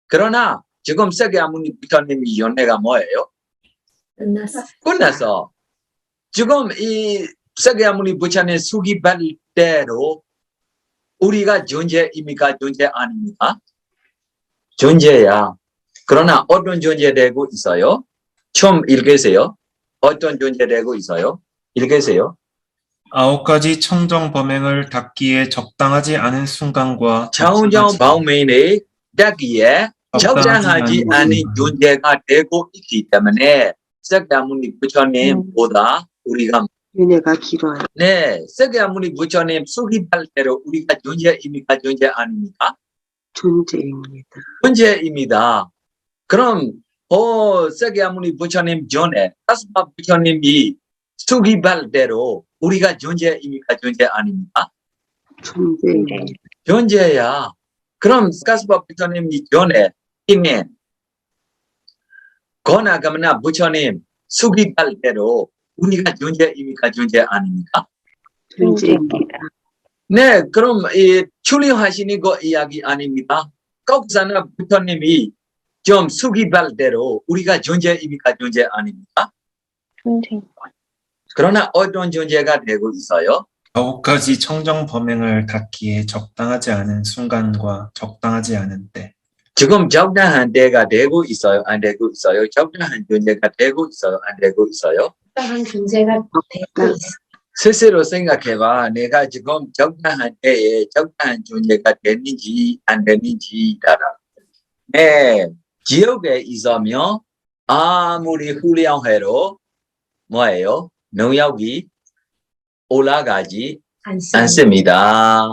그러나 지금 세계아무리 부처님이 연애가 뭐예요? 끝났어. 지금 이 세계아무리 부처님 수기 받을 때로 우리가 존재입니까? 존재 아닙니까? 존재야. 그러나 어떤 존재 되고 있어요? 좀 읽으세요. 어떤 존재 되고 있어요? 읽으세요. 9가지 청정 범행을 닦기에 적당하지 않은 순간과 차원정 바우메인의 닦기에 적당하지 않은 존재가 되고 있기 때문에 세계아무리 부처님보다 우리가 윤회가 길어요. 네, 세계아무리 부처님 수기할 때로 우리가 존재입니까? 존재 아닙니까? 존재입니다. 존재입니다. 그럼 세계아무리 부처님 전에 가스파 부처님이 수기할 때로 우리가 존재입니까? 존재 아닙니까? 존재입니다. 존재야. 그럼 가스파 부처님이 전에 이미 거나가나 부처님 수기할 때로 우리가 존재입니까? 존재 아닙니까? 존재입니다. 네, 그럼 이 출리하시는 거 이야기 아닙니까? 거기서는 부처님이 좀 수기할 대로 우리가 존재입니까? 존재 아닙니까? 존재. 그러나 어떤 존재가 되고 있어요? 9가지 청정 범행을 닦기에 적당하지 않은 순간과 적당하지 않은 때. 지금 적당한 때가 되고 있어요? 안 되고 있어요? 적당한 존재가 되고 있어요? 안 되고 있어요? 적당한 존재가 되고 있어. 스스로 생각해봐. 내가 지금 적당한 때에 적당한 존재가 됐는지 안 됐는지 따라. 네, 지역에 있으면 아무리 훌륭해도 뭐예요? 농약이 올라가지 않습니다.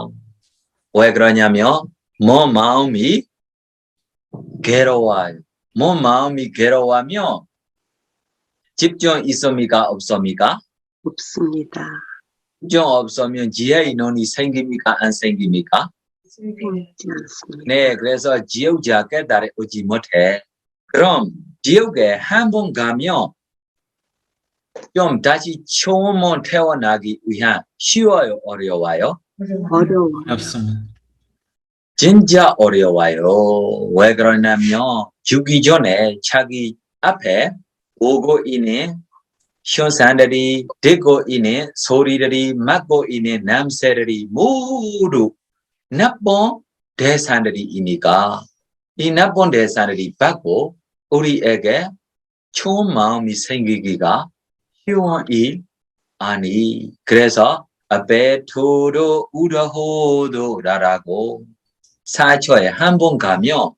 왜 그러냐면 마음이 괴로워요. 마음이 괴로워하면 집중 있습니까? 없습니까? 없습니다. 집중 없으면 지혜의 눈이 생깁니까? 안 생깁니까? 생기지 않습니다. 네, 그래서 지옥자 깨달아 오지 못해. 그럼 지옥에 한 번 가면 좀 다시 처음 태어나기 위한 쉬워요? 어려워요? 어려워요. 없습니다. 진짜 어려워요. 왜 그러냐면 죽기 전에 자기 앞에 오고 있는 현상들이 듣고 있는 소리들이 맡고 있는 냄새들이 모두 나쁜 대상들이니까 이 나쁜 대상들이 받고 우리에게 좋은 마음이 생기기가 쉬운 일 아니. 그래서 앞에 두루 우러호도라라고 4초에 한 번 가면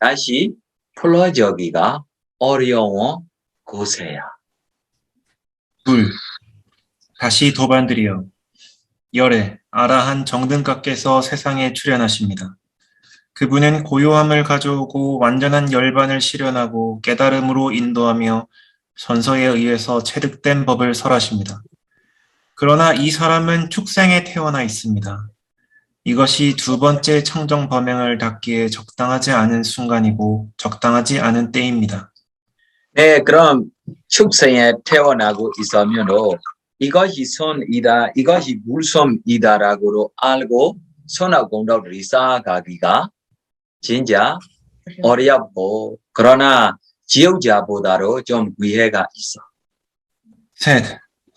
다시 풀어주기가 어려운 곳이야. 둘. 다시 도반들이여. 열애, 아라한 정등각께서 세상에 출현하십니다. 그분은 고요함을 가져오고 완전한 열반을 실현하고 깨달음으로 인도하며 선서에 의해서 체득된 법을 설하십니다. 그러나 이 사람은 축생에 태어나 있습니다. 이것이 두 번째 청정 범행을 닦기에 적당하지 않은 순간이고 적당하지 않은 때입니다. 네, 그럼 축생에 태어나고 있으면은 이것이 선이다, 이것이 물선이다라고 알고 선악 공덕을 쌓아가기가 진짜 어렵고 그러나 지옥자보다도 좀 위해가 있어. 셋.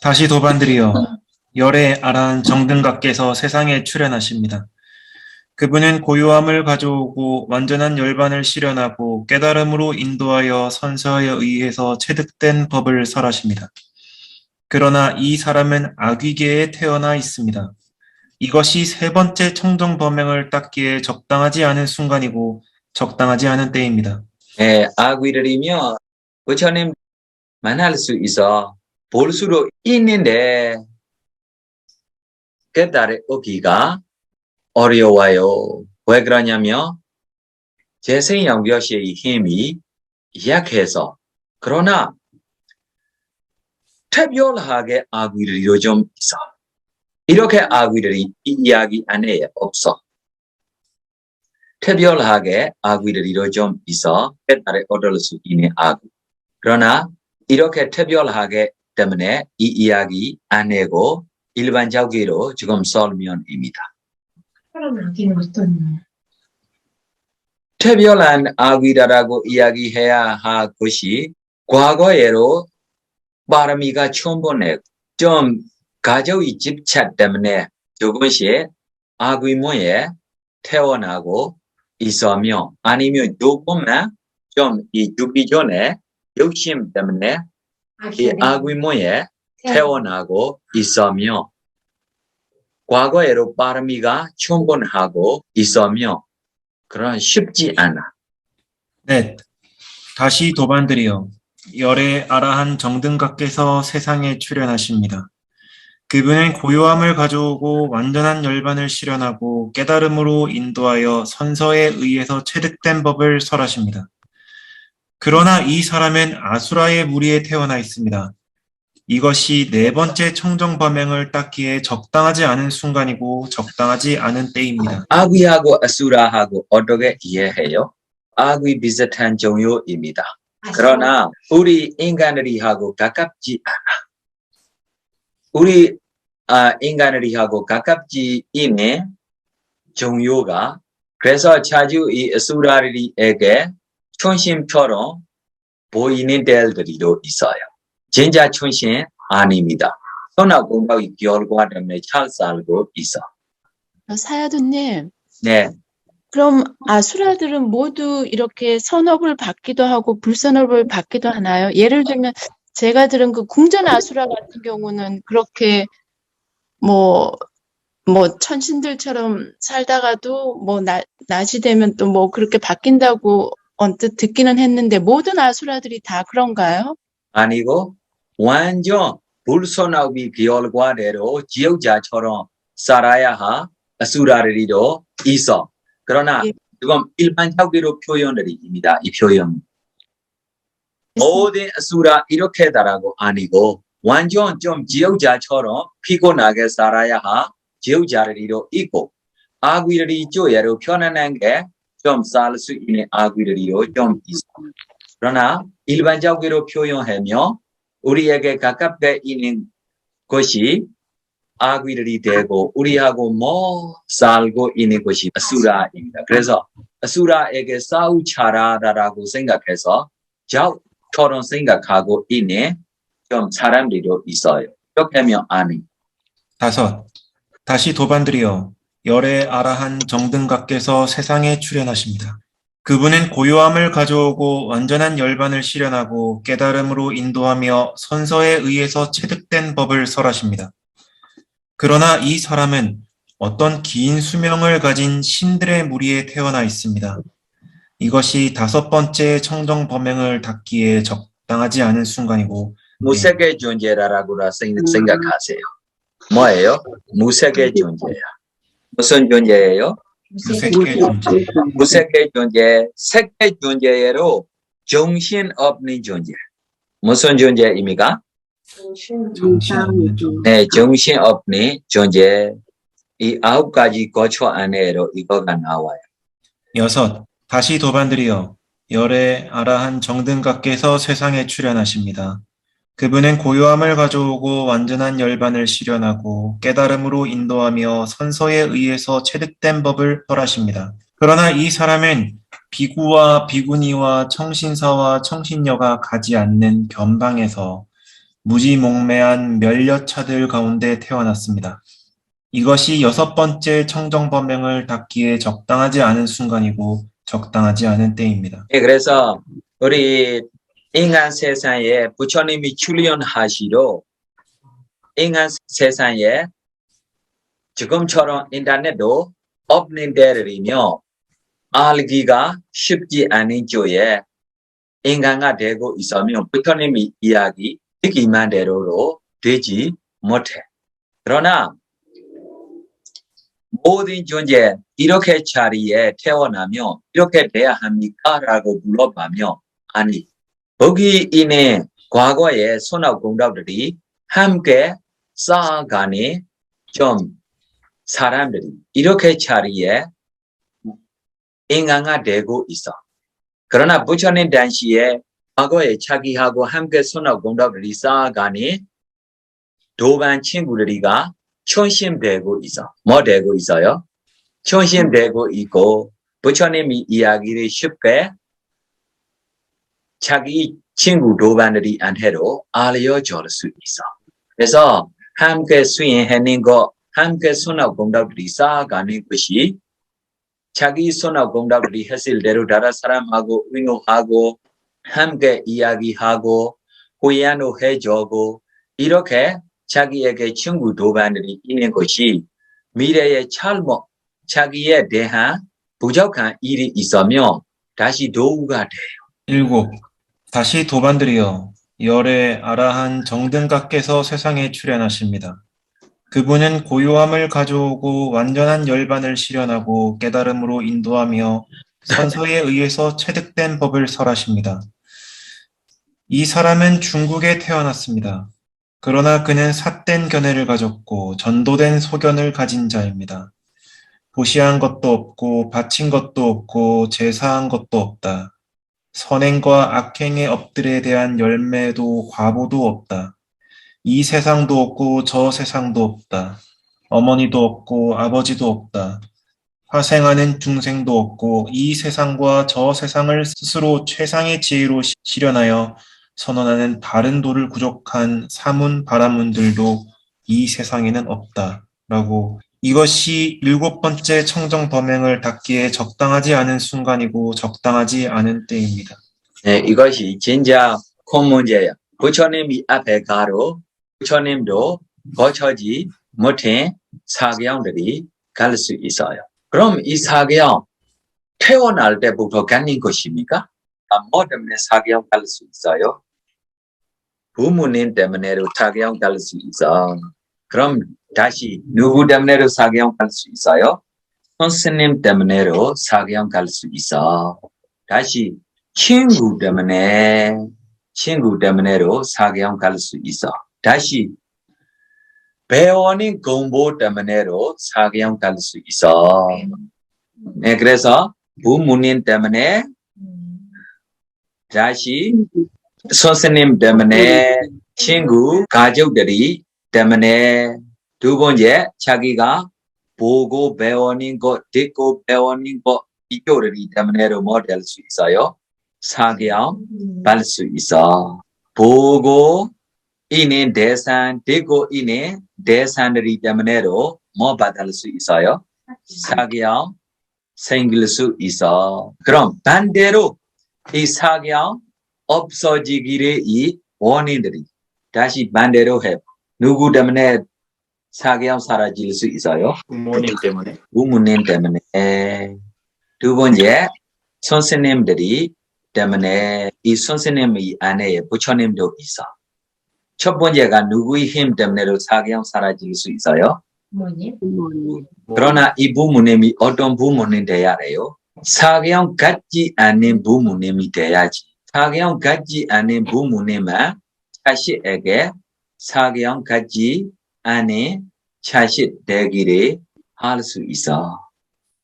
다시 도반들이여. 열의 아라한 정등각께서 세상에 출현하십니다. 그분은 고요함을 가져오고 완전한 열반을 실현하고 깨달음으로 인도하여 선서에 의해서 체득된 법을 설하십니다. 그러나 이 사람은 아귀계에 태어나 있습니다. 이것이 세 번째 청정범행을 닦기에 적당하지 않은 순간이고 적당하지 않은 때입니다. 아귀들이며 부처님 만날 수 있어 볼 수도 있는데 깨달을 오기가 어려워요. 왜 그러냐면 재생연결시의 힘이 약해서. 그러나 특별하게 아귀들이 좀 있어. 이렇게 아귀들이 이 이야기 안에 없어. 특별하게 아귀들이 좀 있어 깨달을 얻을 수 있는 아귀. 그러나 이렇게 특별하게 때문에 이 이야기 안내고 일반적으로 지금 설명입니다. 특별한 아기는 어떤 특별한 아귀다라고 이야기해야 할 것이 과거에로 바람이가 충분해 좀 가족의 집착 때문에 조금씩 아귀모에 태어나고 있으며 아니면 조금만 좀 이 죽기 전에 욕심 때문에 이 아귀모에 태어나고 있으며 과거에로 바람이가 충분하고 있으며 그런 쉽지 않아. 네, 다시 도반들이여 열의 아라한 정등각께서 세상에 출현하십니다. 그분은 고요함을 가져오고 완전한 열반을 실현하고 깨달음으로 인도하여 선서에 의해서 체득된 법을 설하십니다. 그러나 이 사람은 아수라의 무리에 태어나 있습니다. 이것이 네 번째 청정범행을 닦기에 적당하지 않은 순간이고 적당하지 않은 때입니다. 아귀하고 아수라하고 어떻게 이해해요? 아귀 비슷한 종류입니다. 그러나 우리 인간들이 하고 가깝지 않아. 우리 인간들이 하고 가깝지 않은 종류가 그래서 자주 이 아수라들에게 촌심처럼 보이는 데들도 있어요. 진짜 촌심 아닙니다. 선악 공부의 결과 때문에 잘 살고 있어. 사야두님, 네. 그럼 아수라들은 모두 이렇게 선업을 받기도 하고 불선업을 받기도 하나요? 예를 들면 제가 들은 그 궁전 아수라 같은 경우는 그렇게 뭐 천신들처럼 살다가도 낮이 되면 또 뭐 그렇게 바뀐다고 언뜻 듣기는 했는데 모든 아수라들이 다 그런가요? 아니고 완전 불선업의 결과대로 지옥자처럼 살아야 할 아수라들이도 있어. 그러나 예. 지금 일반적으로 표현들입니다. 이 표현. 모든 아수라 이렇게다라고 아니고 완전 좀 지옥자처럼 피곤하게 살아야 할 지옥자들이도 있고 아귀들이 쪼예로 편안한 게 좀 살 수 있는 아귀들이도 좀 있어. 그러나 일반적으로 표현하면 우리에게 가깝게 있는 것이 아귀들이 되고 우리하고 살고 있는 것이 아수라입니다. 그래서 아수라에게 싸우차라라고 생각해서 저처럼 생각하고 있는 좀 사람들도 있어요. 이렇게 하면 아니. 5. 다시 도반들이여 열의 아라한 정등각께서 세상에 출현하십니다. 그분은 고요함을 가져오고 완전한 열반을 실현하고 깨달음으로 인도하며 선서에 의해서 체득된 법을 설하십니다. 그러나 이 사람은 어떤 긴 수명을 가진 신들의 무리에 태어나 있습니다. 이것이 5번째 청정범행을 닦기에 적당하지 않은 순간이고 무색의 존재라고 생각하세요. 뭐예요? 무색의 존재야. 무슨 존재예요? 무색의 존재. 무색의 존재, 색의 존재로 정신 없는 존재. 무슨 존재입니까? 정신 없는 존재. 네, 정신 없는 존재. 이 9가지 거초 안에로 이거가 나와요. 6. 다시 도반들이여 열의 아라한 정등각께서 세상에 출현하십니다. 그분은 고요함을 가져오고 완전한 열반을 실현하고 깨달음으로 인도하며 선서에 의해서 체득된 법을 설하십니다. 그러나 이 사람은 비구와 비구니와 청신사와 청신녀가 가지 않는 변방에서 무지몽매한 멸려차들 가운데 태어났습니다. 이것이 6번째 청정범행을 닦기에 적당하지 않은 순간이고 적당하지 않은 때입니다. 네, 그래서 우리 인간 세상에 부처님이 출연하시러 인간 세상에 지금처럼 인터넷도 없는 데들이며 알기가 쉽지 않은 쪽에 인간가 되고 있으면 부처님의 이야기 듣기만 대로로 되지 못해. 그러나 모든 존재 이렇게 자리에 태어나면 이렇게 돼야 합니까? 라고 물어보면 아니, 거기 있는 과거의 선악공덕들이 함께 쌓아가는 좀 사람들이 이렇게 자리에 인간가 되고 있어. 그러나 부처님 당시에 과거에 자기하고 함께 선악공덕들이 쌓아가는 도반 친구들이가 천심되고 있어. 뭐 되고 있어요? 천심되고 있고 부처님이 이야기를 쉽게 자기 친구 도반들이 안해도 알려줄 수 있어. 그래서 함께 수행하는 것, 함께 선악공덕들이 쌓아가는 것이 자기 선악공덕들이 했을 대로 다른 사람하고 의논하고 함께 이야기하고 후회도 해주고 이렇게 자기에게 친구 도반들이 있는 것이 미래의 잘못, 자기에 대한 부족한 일이 있으면 다시 도우가 돼요. 7. 다시 도반들이여, 열의 아라한 정등각께서 세상에 출현하십니다. 그분은 고요함을 가져오고 완전한 열반을 실현하고 깨달음으로 인도하며 선서에 의해서 체득된 법을 설하십니다. 이 사람은 중국에 태어났습니다. 그러나 그는 삿된 견해를 가졌고 전도된 소견을 가진 자입니다. 보시한 것도 없고 바친 것도 없고 제사한 것도 없다. 선행과 악행의 업들에 대한 열매도 과보도 없다. 이 세상도 없고 저 세상도 없다. 어머니도 없고 아버지도 없다. 화생하는 중생도 없고 이 세상과 저 세상을 스스로 최상의 지혜로 실현하여 선언하는 바른 도를 구족한 사문 바라문들도 이 세상에는 없다. 라고 이것이 7번째 청정 범행을 닫기에 적당하지 않은 순간이고 적당하지 않은 때입니다. 네, 이것이 진짜 큰 문제예요. 부처님이 앞에 가로 부처님도 거쳐지 못한 사경들이 갈 수 있어요. 그럼 이 사경 태어날 때부터 갖는 것입니까? 뭐 때문에 사경 갈 수 있어요? 부모님 때문에도 사경 갈 수 있어. 그럼 다시 누구 때문에도 사경 갈 수 있어요? 선생님 때문에도 사경 갈 수 있어. 다시 친구 때문에도 사경 갈 수 있어. 다시 배우는 공부 때문에도 사경 갈 수 있어. 네, 그래서 부모님 때문에 다시 선생님 때문에 친구 가족들이 때문에 두 번째 자기가 보고 배우는 것, 듣고 배우는 것 이쪽들이 때문에도 뭐 될 수 있어요? 사경 받을 수 있어. 보고 있는 대상, 듣고 있는 대상들이 때문에도 뭐 받을 수 있어요? 사경 생길 수 있어. 그럼 반대로 이 사경 없어지기를 이 원인들이 다시 반대로 해. 누구 때문에 사경 사라질 수 있어요? 부모님 때문에. 부모님 때문에. 두 번째, 선생님들이 때문에 이 선생님의 안에 부처님도 있어. 첫 번째가 누구의 힘 때문에도 사경 사라질 수 있어요? 부모님. 부모님, 그러나 이 부모님이 어떤 부모님 돼야 해요? 사경 갖지 않는 부모님이 돼야지. 사경 갖지 않는 부모님은 자식에게 사경 갖지 않은 자식 되기를 할 수 있어.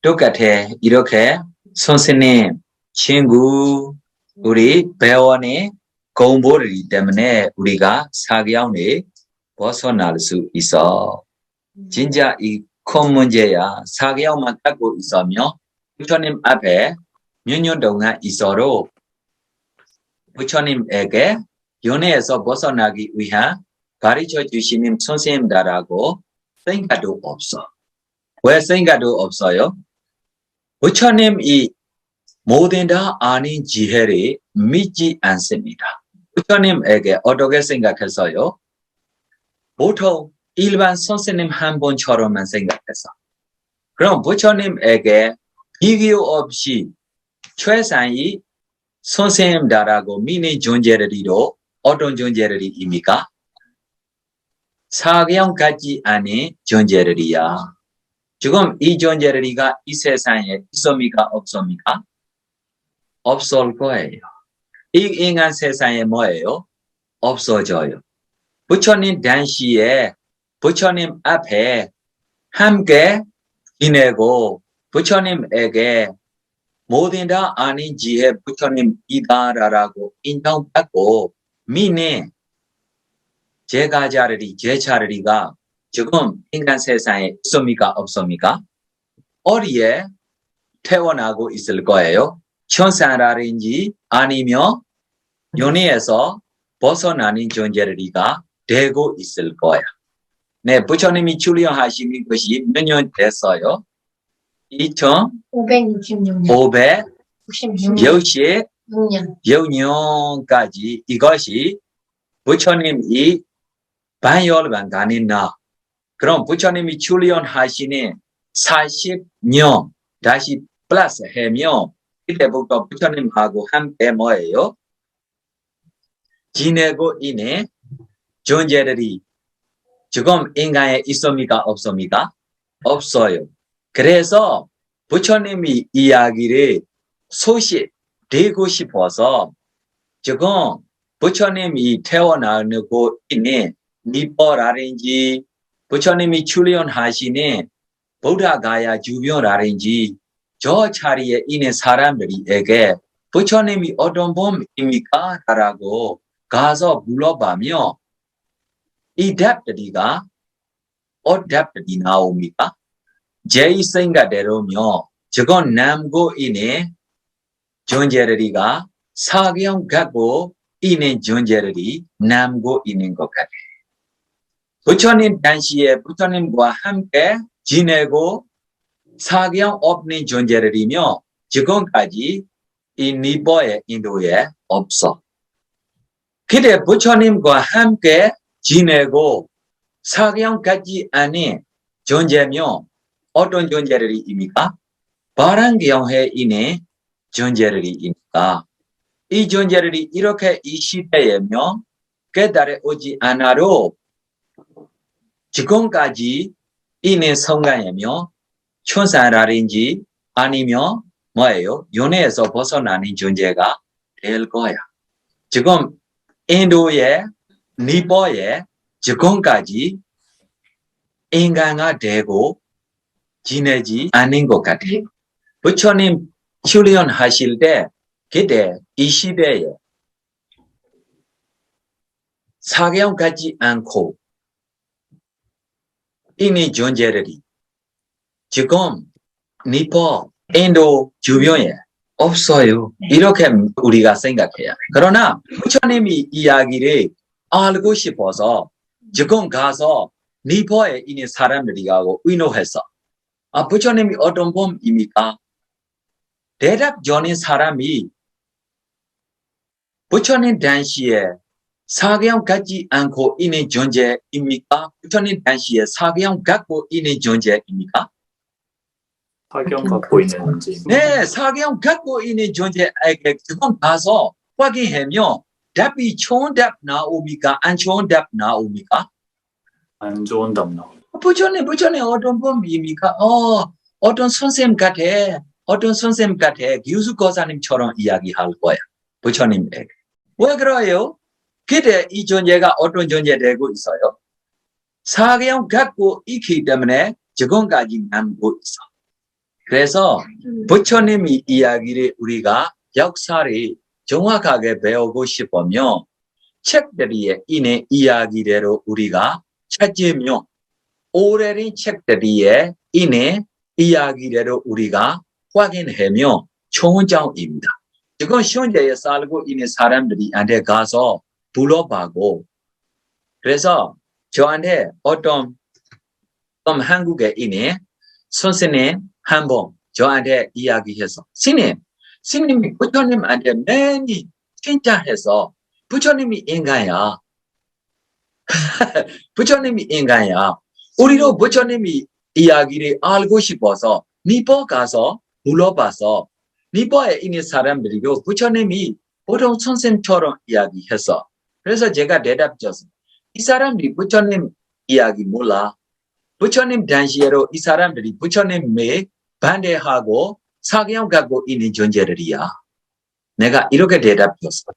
똑같아. 이렇게 선생님, 친구, 우리 배우는 공부를 때문에 우리가 사경을 벗어날 수 있어. 진짜 이 큰 문제야. 사경만 갖고 있으면 부처님 앞에 몇 년 동안 있어도 부처님에게 연애에서 벗어나기 위한 가르쳐 주시는 선생님들하고 생각도 없어. 왜 생각도 없어요? 부처님이 모든 다 아닌 지혜를 믿지 않습니다. 부처님에게 어떻게 생각했어요? 보통 일반 선생님 한 번처럼만 생각해서. 그럼 부처님에게 비교 없이 최상위 선생님다라고 믿는 존재들이로 어떤 존재들입니까? 사경 같지 않은 존재들이야. 지금 이 존재들이가 이 세상에 있습니까? 없습니까? 없을 거예요. 이 인간 세상에 뭐예요? 없어져요. 부처님 당시에 부처님 앞에 함께 지내고 부처님에게 모든 다 아닌 지혜 부처님이다라고 인정받고 믿는 제자들이가 지금 인간 세상에 있습니까? 없습니까? 어디에 태어나고 있을 거예요? 천사라든지 아니면 연애에서 벗어나는 존재들이가 되고 있을 거야. 네, 부처님이 출연하시는 것이 몇 년 됐어요? 566년. 566년까지 이것이 부처님이 반열반 가는 날. 그럼 부처님이 출연하시는 40년 다시 플러스 하면 이때부터 부처님하고 함께 뭐예요? 지내고 있는 존재들이 지금 인간에 있습니까? 없습니까? 없어요. 그래서 부처님이 이야기를 소식 되고 싶어서 지금 부처님이 태어나고 있는 니뽀라든지 부처님이 출연하시는 부다가야 주변라든지 저 자리에 있는 사람들에게 부처님이 어떤 분입니까? 라고 가서 물어보면 이 답들이가 어답들이 나옵니까? 제 생각대로면 저건 남고 있는 존재들이가 사경 갖고 있는 존재들이 남고 있는 것 같아요. 부처님 당시에 부처님과 함께 지내고 사경 없는 존재들이며 지금까지 이 니보의 인도에 없어. 그때 부처님과 함께 지내고 사경 같지 않은 존재며 어떤 존재들입니까? 바람경에 있는 존재들입니까? 이 존재들이 이렇게 이 시대에며 깨달아 오지 않아도 지금까지 있는 성간이며 천사라든지 아니면 뭐예요? 연애에서 벗어나는 존재가 될 거야. 지금 인도의 니보의 지금까지 인간가 되고 지내지 않은 것 같아요. 부처님 출연하실 때 그때 이 시대에 사경 같지 않고 있는 존재들이 지금 니포 인도 주변에 없어요. 이렇게 우리가 생각해요. 그러나 부처님이 이야기를 알고 싶어서 지금 가서 니포에 있는 사람들이하고 의논해서 부처님이 어떤 분입니까? 대답 전인 사람이 부처님 당시에 사경 갖지 않고 있는 존재입니까? 부처님 당시에 사경 갖고 있는 존재입니까? 사경 갖고 있는 문제. 네, 사경 갖고 있는 존재에게 지금 가서 확인하면 답이 좋은 답 나옵니까? 안 좋은 답 나옵니까? 안 좋은 답 나와. 부처님 어떤 분입니까? 어떤 선생님 같아. 어떤 선생님 같아. 교수 거사님처럼 이야기할 거야. 부처님에게. 왜 그래요? 그때 이 존재가 어떤 존재 되고 있어요? 사경 갖고 있기 때문에 지금까지 남고 있어. 그래서 부처님이 이야기를 우리가 역사를 정확하게 배우고 싶으면 책들이 있는 이야기대로 우리가 찾으면 오래된 책들이 있는 이야기대로 우리가 확인하면 좋은 점입니다. 지금 현재에 살고 있는 사람들이한테 가서 불러보고 그래서 저한테 어떤 한국에 있는 선생님 한 번 저한테 이야기해서 스님이 부처님한테 많이 진짜 해서 부처님이 인간이야. 부처님이 인간이야. 우리도 부처님이 이야기를 알고 싶어서 니포 가서 불러봐서 니포에 있는 사람들이고 부처님이 보통 선생처럼 이야기했어. 그래서 제가 대답했어. 이 사람들이 부처님 이야기 몰라. 부처님 당시에로 이 사람들이 부처님에 반대하고 사경 갖고 있는 존재들이야. 내가 이렇게 대답했어.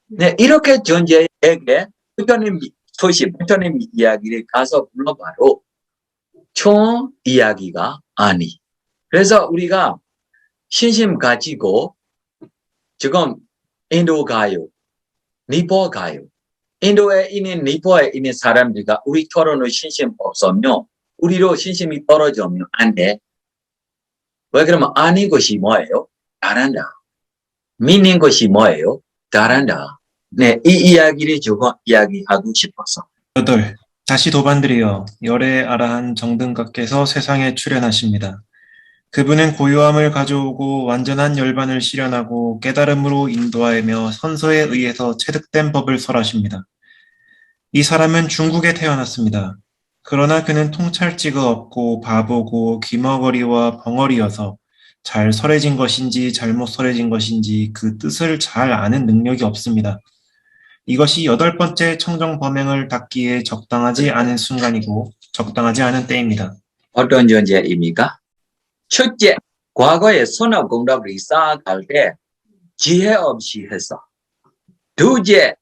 네, 이렇게 존재에게 부처님 소식, 부처님 이야기를 가서 불러봐도 총 이야기가 아니. 그래서 우리가 신심 가지고 지금 인도 가요. 니포 가요. 인도에 있는 니포에 있는 사람들과 우리 토론의 신심 없으면 우리로 신심이 떨어지면 안 돼. 왜 그러면 아닌 것이 뭐예요? 잘한다. 믿는 것이 뭐예요? 잘한다. 네, 이 이야기를 조금 이야기하고 싶어서. 8. 다시 도반들이여 열의 아라한 정등각께서 세상에 출현하십니다. 그분은 고요함을 가져오고 완전한 열반을 실현하고 깨달음으로 인도하며 선서에 의해서 체득된 법을 설하십니다. 이 사람은 중국에 태어났습니다. 그러나 그는 통찰지가 없고 바보고 귀머거리와 벙어리여서 잘 설해진 것인지 잘못 설해진 것인지 그 뜻을 잘 아는 능력이 없습니다. 이것이 8번째 청정 범행을 닦기에 적당하지 않은 순간이고 적당하지 않은 때입니다. 어떤 존재입니까? 첫째, 과거에 선업공덕을 쌓아갈 때 지혜 없이 했어. 둘째,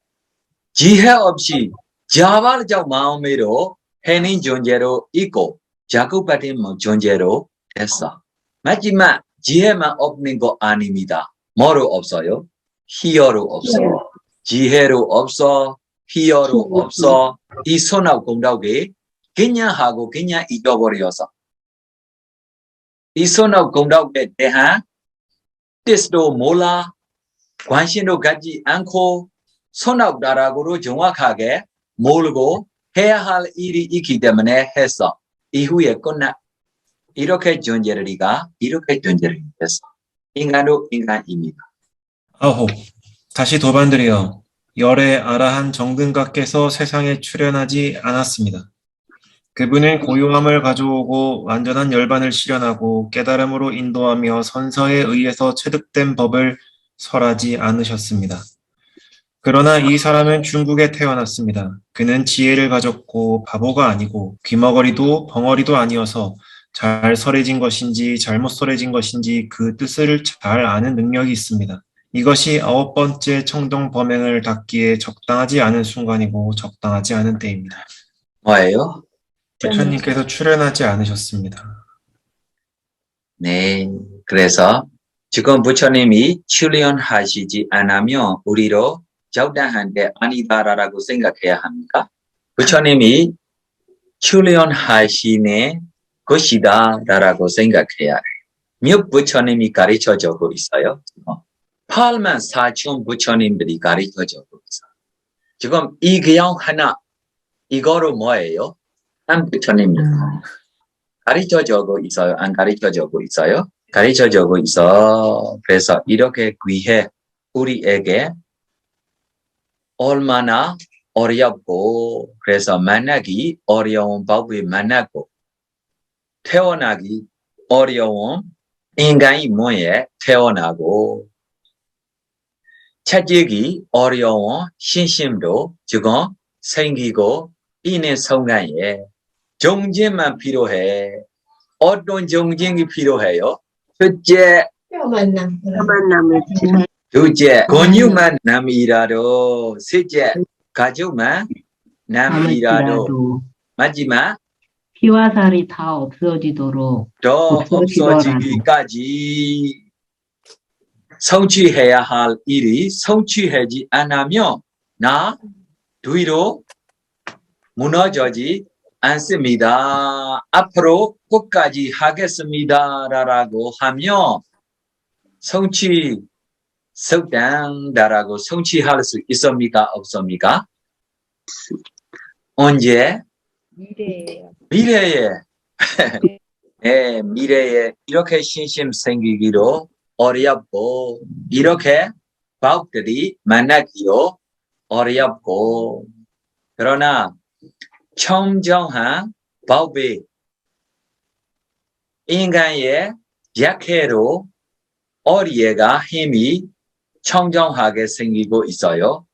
지혜 없이 자발적 마음으로 해낸 존재로 있고 자극받은 존재로 됐어. 마지막, 지혜만 없는 거 아닙니다. 뭐로 없어요? 희열로 없어. 지혜로 없어. 희열로 없어. 이 선업공덕이 그냥 하고 그냥 잊어버려서 이 선업공덕에 대한 뜻도 몰라, 관심도 갖지 않고 선업다라고로 정확하게 모르고 해야 할 일이 있기 때문에 했어. 이후에 끝나. 이렇게 존재들이가 이렇게 존재를 했어. 인간도 인간입니다. 9. 다시 도반들이여 열의 아라한 정등각께서 세상에 출현하지 않았습니다. 그분은 고요함을 가져오고 완전한 열반을 실현하고 깨달음으로 인도하며 선서에 의해서 체득된 법을 설하지 않으셨습니다. 그러나 이 사람은 중국에 태어났습니다. 그는 지혜를 가졌고 바보가 아니고 귀머거리도 벙어리도 아니어서 잘 설해진 것인지 잘못 설해진 것인지 그 뜻을 잘 아는 능력이 있습니다. 이것이 9번째 청정 범행을 닦기에 적당하지 않은 순간이고 적당하지 않은 때입니다. 뭐예요? 부처님께서 출현하지 않으셨습니다. 네. 그래서 지금 부처님이 출연하시지 않으면 우리로 적당한데 아니다라고 생각해야 합니까? 부처님이 출연하시는 것이다라고 생각해야 해요. 몇 부처님이 가르쳐주고 있어요? 8만 4천 부처님들이 가르쳐주고 있어요. 지금 이 교양 하나, 이거로 뭐예요? 한 부처님입니다. 가르쳐주고 있어요? 안 가르쳐주고 있어요? 가르쳐주고 있어. 그래서 이렇게 귀해 우리에게 얼마나 어렵고 그래서 만나기 어려운 법을 만나고 태어나기 어려운 인간이 뭐에 태어나고 찾기 어려운 신심도 지금 생기고 있는 순간에 정진만 필요해. 어떤 정진이 필요해요? 첫째, 뼈 만남. 만남을 지나 둘째, 권유만 남이라도, 셋째, 가족만 남이라도, 마지막, 피와 살이 다 없어지도록 더 없어지더라도. 없어지기까지 성취해야 할 일이 성취하지 않으면 나 뒤로 무너지지 않습니다. 앞으로 끝까지 하겠습니다라고 하면 적당다라고 성취할 수 있습니까? 없습니까? 언제? 미래에. 네, 미래에 이렇게 신심 생기기로 어렵고 이렇게 법들이 만나기로 어렵고 그러나 청정한 법이 인간의 약해로 어리애가 힘이 청정하게 생기고 있어요.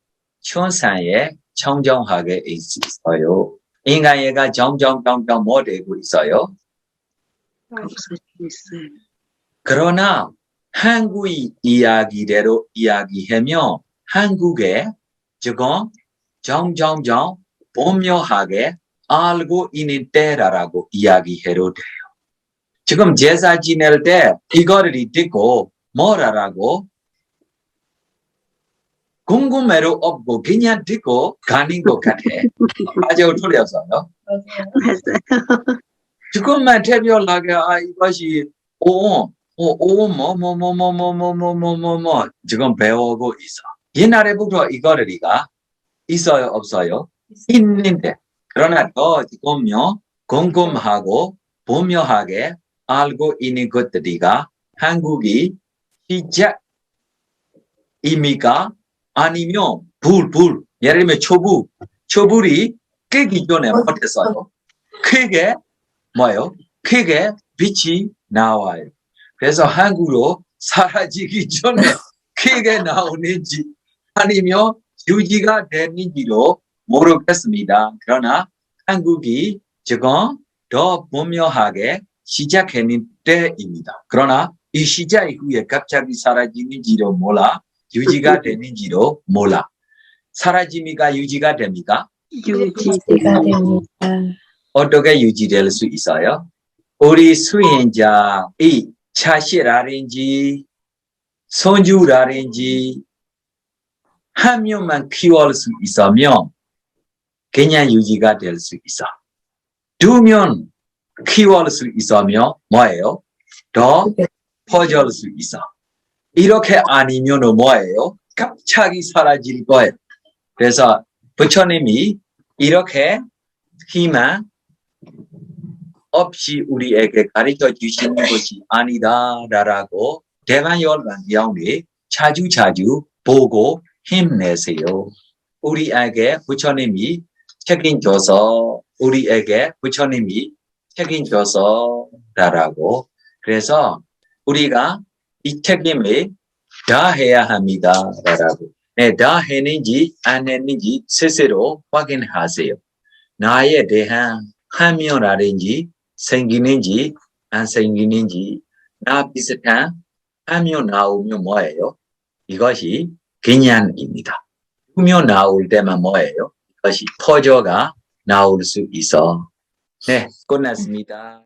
천상에 청정하게 있어요. 인간애가 점점 못되고 있어요. 없어지고 있어요. 그러나 한국의 이야기대로 이야기하면 한국에 지금 점점 분명하게 알고 있는 때라고 이야기해도 돼요. 지금 제사 지낼 때 이거를 듣고 뭐라고 궁금해도 없고 그냥 듣고 가는 것 같아. 아주 틀렸어요. 맞아요. 지금만 태별하게 이것이 지금 배우고 있어. 옛날에부터 이거리가 있어요, 없어요? 있는데 그러나 더 지금요 궁금하고 분명하게 알고 있는 것들이가 한국이 시작입니까? 아니면 불 예를 들면 초불이 끄기 전에 못했어요. 크게 뭐요? 크게 빛이 나와요. 그래서 한국으로 사라지기 전에 크게 나오는지 아니면 유지가 되는지도 모르겠습니다. 그러나 한국이 지금 더 분명하게 시작하는 때입니다. 그러나 이 시작 이후에 갑자기 사라지는지도 몰라. 유지가 되는지도 몰라. 사라짐이가 유지가 됩니까? 유지가 됩니다. 어떻게 유지될 수 있어요? 우리 수행자의 자식이라든지 손주라든지 한 명만 키울 수 있으면 그냥 유지가 될 수 있어. 두 명 키울 수 있으면 뭐예요? 더 퍼질 수 있어. 이렇게 아니면 뭐예요? 갑자기 사라질 거예요. 그래서 부처님이 이렇게 희망 없이 우리에게 가르쳐 주시는 것이 아니다라고 대만열반경에 자주 보고 힘내세요. 우리에게 부처님이 책임져서 우리에게 부처님이 책임져서라고 그래서 우리가 이 책임을 다해야 합니다라고 다 했는지 안 했는지 스스로 확인하세요. 나에 대한 함유라든지 생기는지 안 생기는지 나 비슷한 함유 나오면 뭐예요? 이것이 그냥입니다. 후며 나올 때만 뭐예요? 이것이 터져가 나올 수 있어. 네, 끝났습니다.